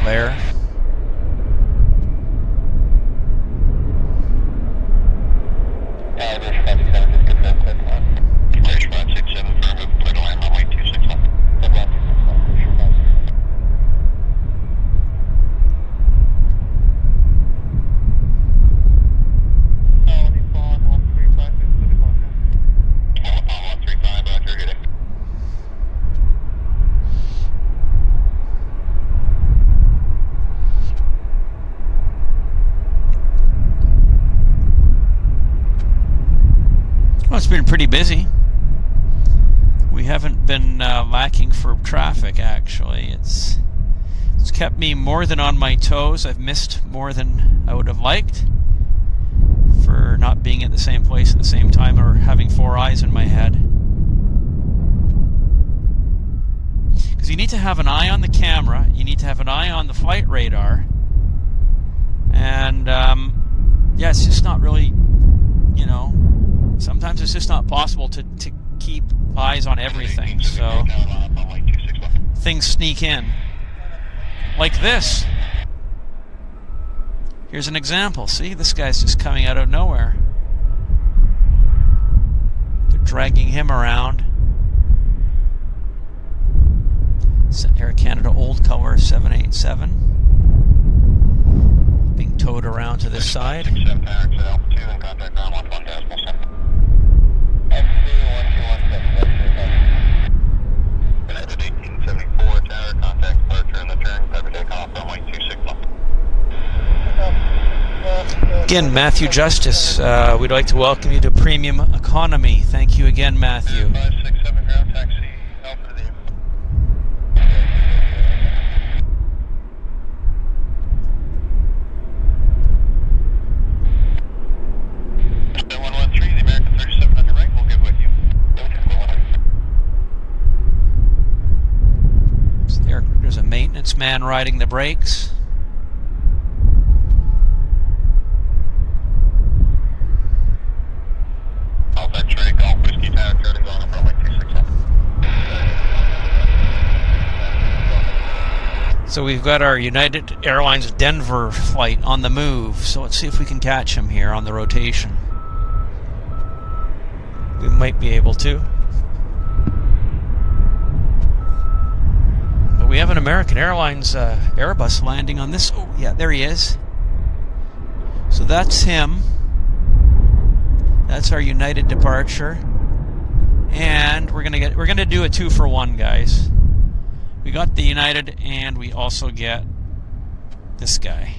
C: Flare. Well, it's been pretty busy. We haven't been lacking for traffic, actually. It's kept me more than on my toes. I've missed more than I would have liked for not being at the same place at the same time or having four eyes in my head. Because you need to have an eye on the camera, you need to have an eye on the flight radar, and yeah, it's just not really, you know, sometimes it's just not possible to keep eyes on everything, so things sneak in. Like this. Here's an example. See, this guy's just coming out of nowhere. They're dragging him around. Air Canada Old Color 787. Being towed around to this side. Again, Matthew Justice, we'd like to welcome you to Premium Economy. Thank you again, Matthew.
B: 567 ground taxi, Alpha to the 113, the American 37 on your right, we'll get with you.
C: There's a maintenance man riding the brakes. So we've got our United Airlines Denver flight on the move. So let's see if we can catch him here on the rotation. We might be able to. But we have an American Airlines Airbus landing on this. Oh yeah, there he is. So that's him. That's our United departure. And we're gonna do a 2-for-1, guys. We got the United, and we also get this guy,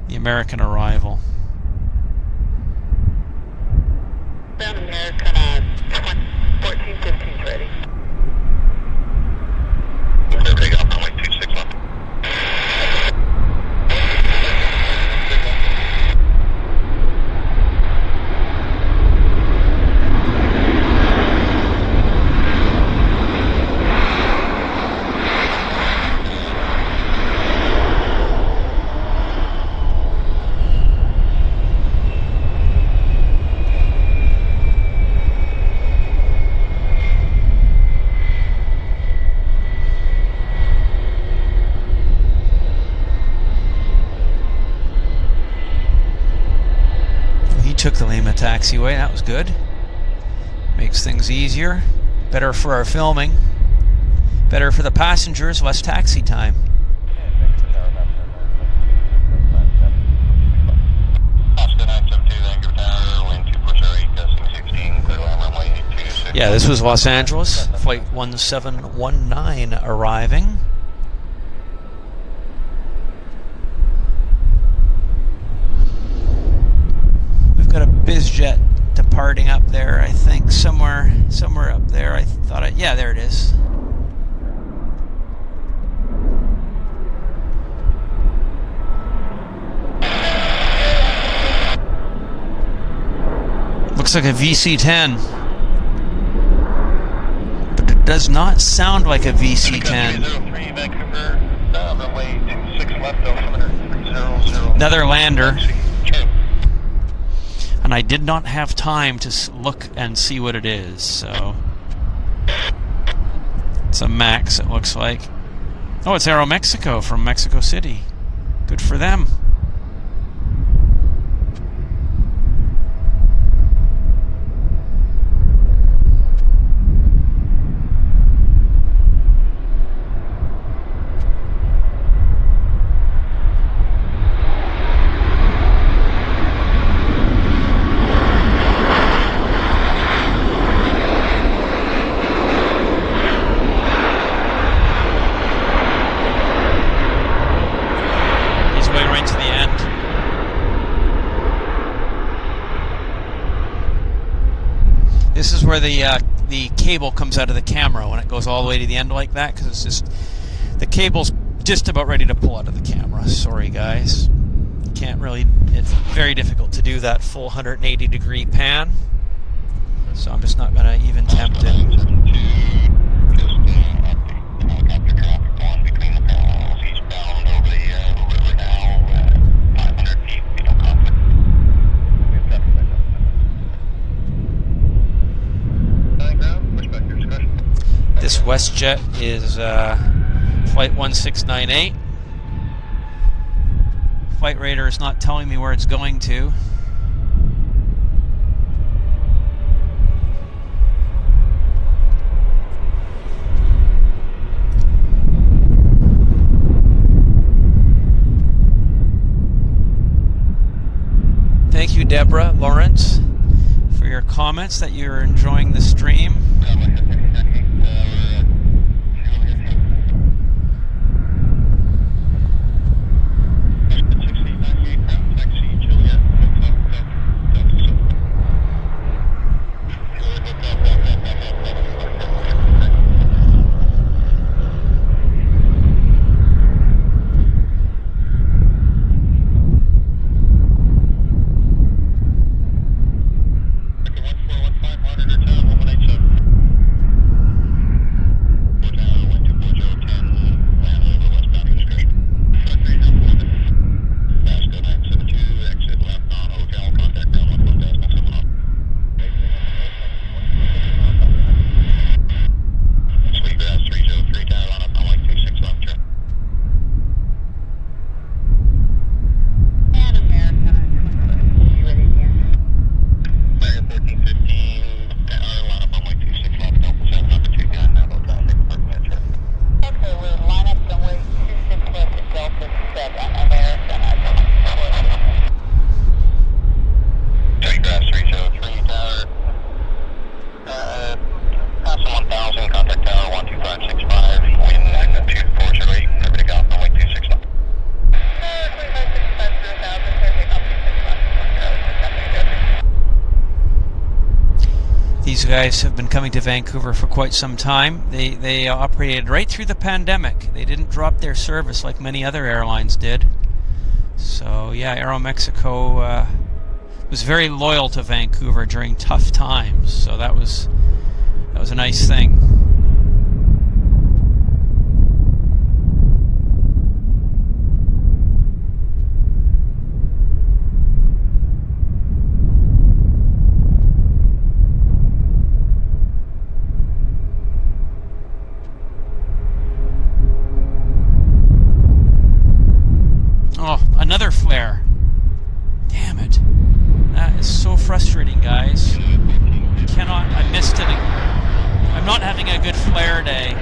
C: the American arrival.
D: southbound American 1415's ready.
B: Clear takeoff runway 26 left.
C: Took the Lima taxiway. That was good. Makes things easier. Better for our filming. Better for the passengers. Less taxi time. Yeah, this was Los Angeles. Flight 1719 arriving. Got a bizjet departing up there, I think, somewhere up there. I thought yeah, there it is. Looks like a VC-10, but it does not sound like a VC-10.
B: 03 Vancouver, runway 26 left, altimeter 300.
C: Another lander. And I did not have time to look and see what it is, so... It's a Max, it looks like. Oh, it's Aeromexico from Mexico City. Good for them. This is where the cable comes out of the camera when it goes all the way to the end like that, because it's just the cable's just about ready to pull out of the camera. Sorry guys, can't really. It's very difficult to do that full 180-degree pan, so I'm just not going to even attempt it. This Westjet is flight 1698. Flight radar is not telling me where it's going to. Thank you, Deborah Lawrence, for your comments that you're enjoying the stream. guys have been coming to Vancouver for quite some time. They operated right through the pandemic. They didn't drop their service like many other airlines did. So yeah, Aeromexico was very loyal to Vancouver during tough times. So that was a nice thing. Oh, another flare. Damn it. That is so frustrating, guys. I missed it. I'm not having a good flare day.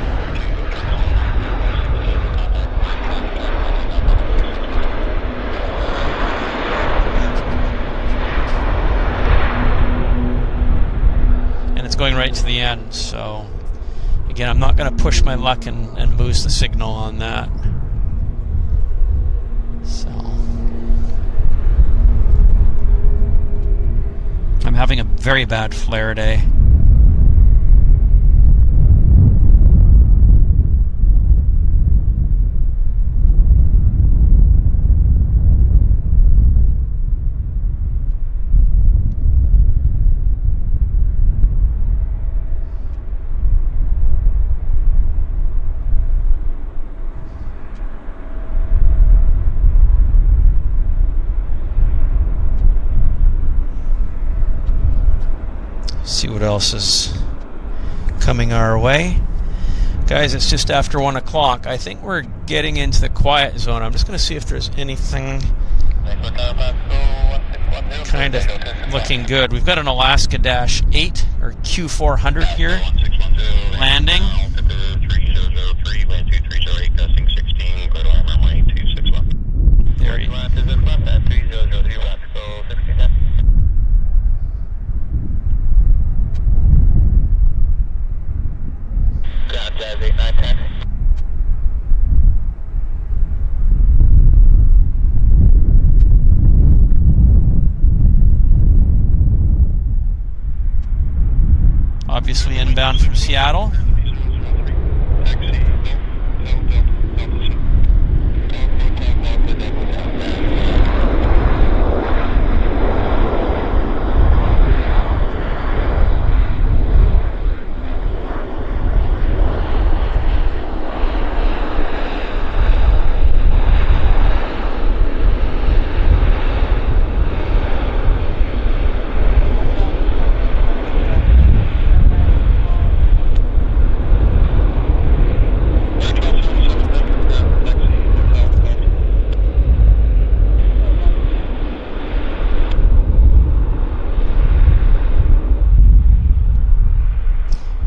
C: And it's going right to the end, so again, I'm not going to push my luck and lose the signal on that. So I'm having a very bad flare day. See what else is coming our way. Guys, it's just after 1 o'clock. I think we're getting into the quiet zone. I'm just going to see if there's anything kind of looking good. We've got an Alaska Dash 8 or Q400 here landing. There you go. Obviously inbound from Seattle.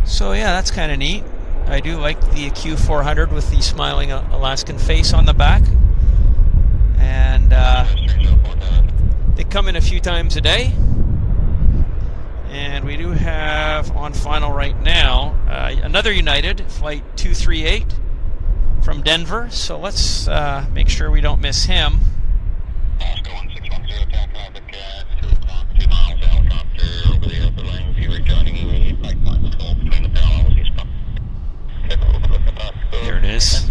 C: So yeah, that's kind of neat. I do like the Q400 with the smiling Alaskan face on the back. And they come in a few times a day. And we do have on final right now another United, flight 238 from Denver. So let's make sure we don't miss him.
B: Oscar 1610, attack traffic at 2 o'clock, 2 miles, helicopter over the upper lane, view rejoining the pipeline control between the parallels eastbound.
C: There it is.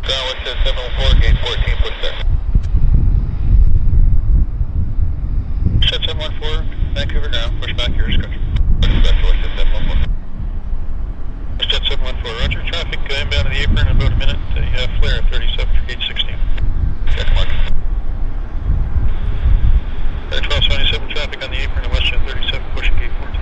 B: Westjet 704, gate 14, push there. Westjet 714, Vancouver ground, push back your instruction. Push back to Westjet 714. Westjet 714, roger, traffic inbound to the apron in about a minute. You have flare 37 for gate 16. Check mark. Air 1277, traffic on the apron at Westjet 37, pushing gate 14.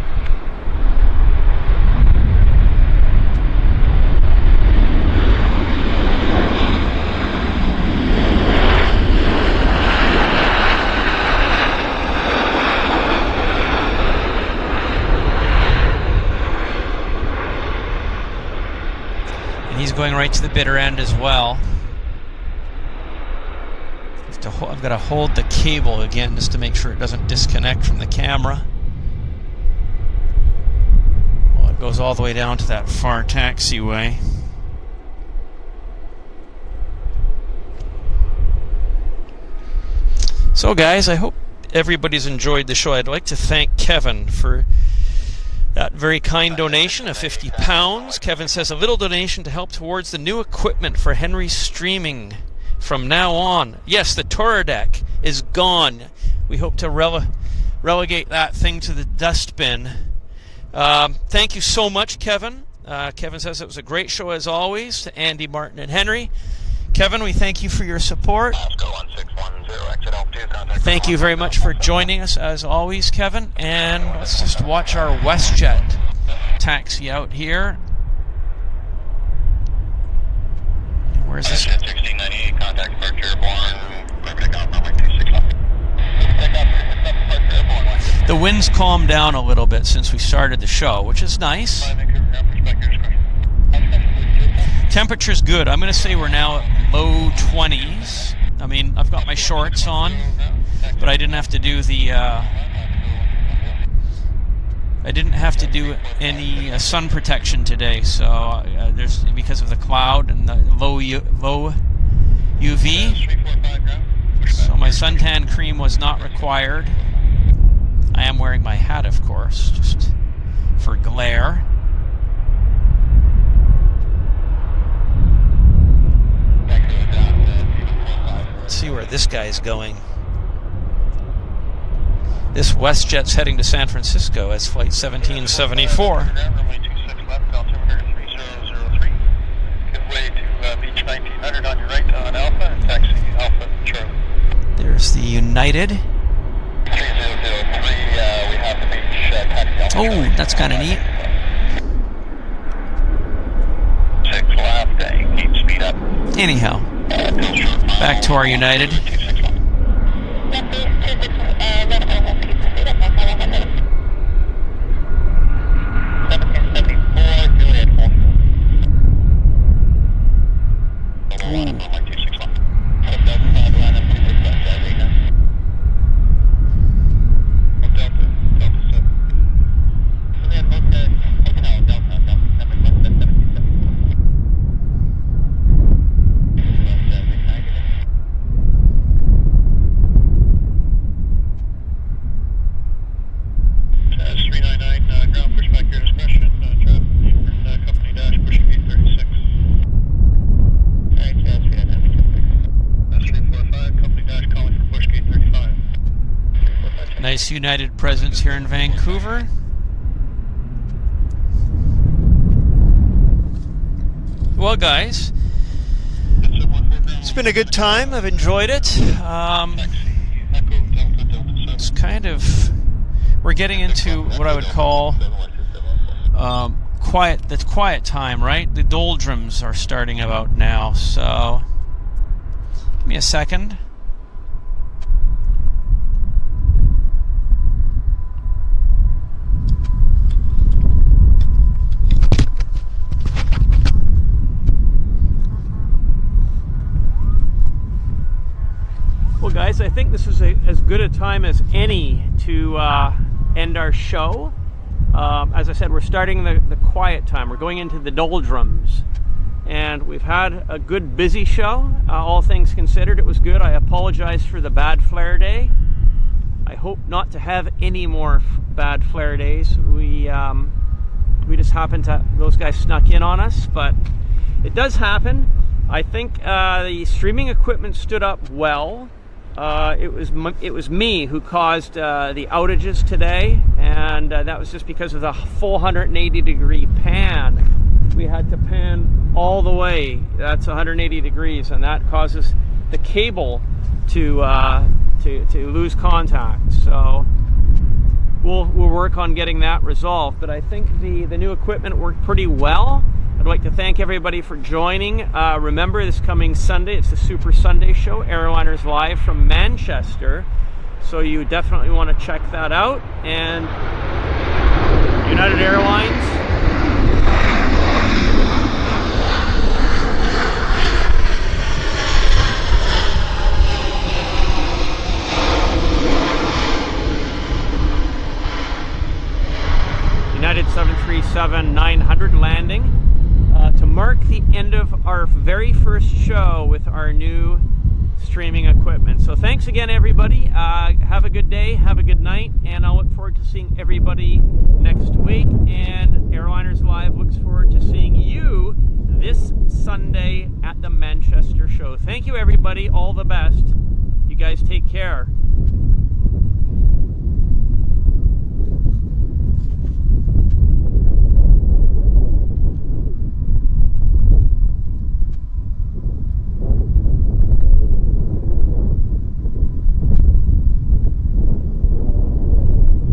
C: He's going right to the bitter end as well. I've got to hold the cable again just to make sure it doesn't disconnect from the camera. Well, it goes all the way down to that far taxiway. So guys, I hope everybody's enjoyed the show. I'd like to thank Kevin for that very kind donation of £50. Kevin says, a little donation to help towards the new equipment for Henry's streaming from now on. Yes, the Torah deck is gone. We hope to relegate that thing to the dustbin. Thank you so much, Kevin. Kevin says it was a great show as always, to Andy, Martin, and Henry. Kevin, we thank you for your support. Thank you very much for joining us as always, Kevin. And let's just watch our WestJet taxi out here. Where's this?
B: 1698, contact departure airborne.
C: The wind's calmed down a little bit since we started the show, which is nice. Temperature's good. I'm going to say we're now at low 20s. I mean, I've got my shorts on, but I didn't have to do the any sun protection today. So there's, because of the cloud and the low UV. So my suntan cream was not required. I am wearing my hat, of course, just for glare. Let's see where this guy's going. This WestJet's heading to San Francisco as Flight 1774. There's the United. Oh, that's kind of neat.
B: 6 left, keep speed up.
C: Anyhow, back to our United. Nice United presence here in Vancouver. Well, guys, it's been a good time. I've enjoyed it. It's kind of, we're getting into what I would call the quiet time, right? The doldrums are starting about now. So, give me a second. Well, guys, I think this is as good a time as any to end our show. As I said, we're starting the quiet time. We're going into the doldrums. And we've had a good, busy show. All things considered, it was good. I apologize for the bad flare day. I hope not to have any more bad flare days. We just happened to, those guys snuck in on us, but it does happen. I think the streaming equipment stood up well. It was me who caused the outages today, and that was just because of the full 180-degree pan. We had to pan all the way. That's 180 degrees, and that causes the cable to lose contact. So we'll work on getting that resolved. But I think the new equipment worked pretty well. I'd like to thank everybody for joining. Remember, this coming Sunday, it's the Super Sunday Show, Airliners Live from Manchester. So you definitely want to check that out. And United Airlines. United 737-900 landing. To mark the end of our very first show with our new
A: streaming equipment. So thanks again, everybody. Have a good day, have a good night, and I'll look forward to seeing everybody next week. And Airliners Live looks forward to seeing you this Sunday at the Manchester show. Thank you, everybody. All the best. You guys take care.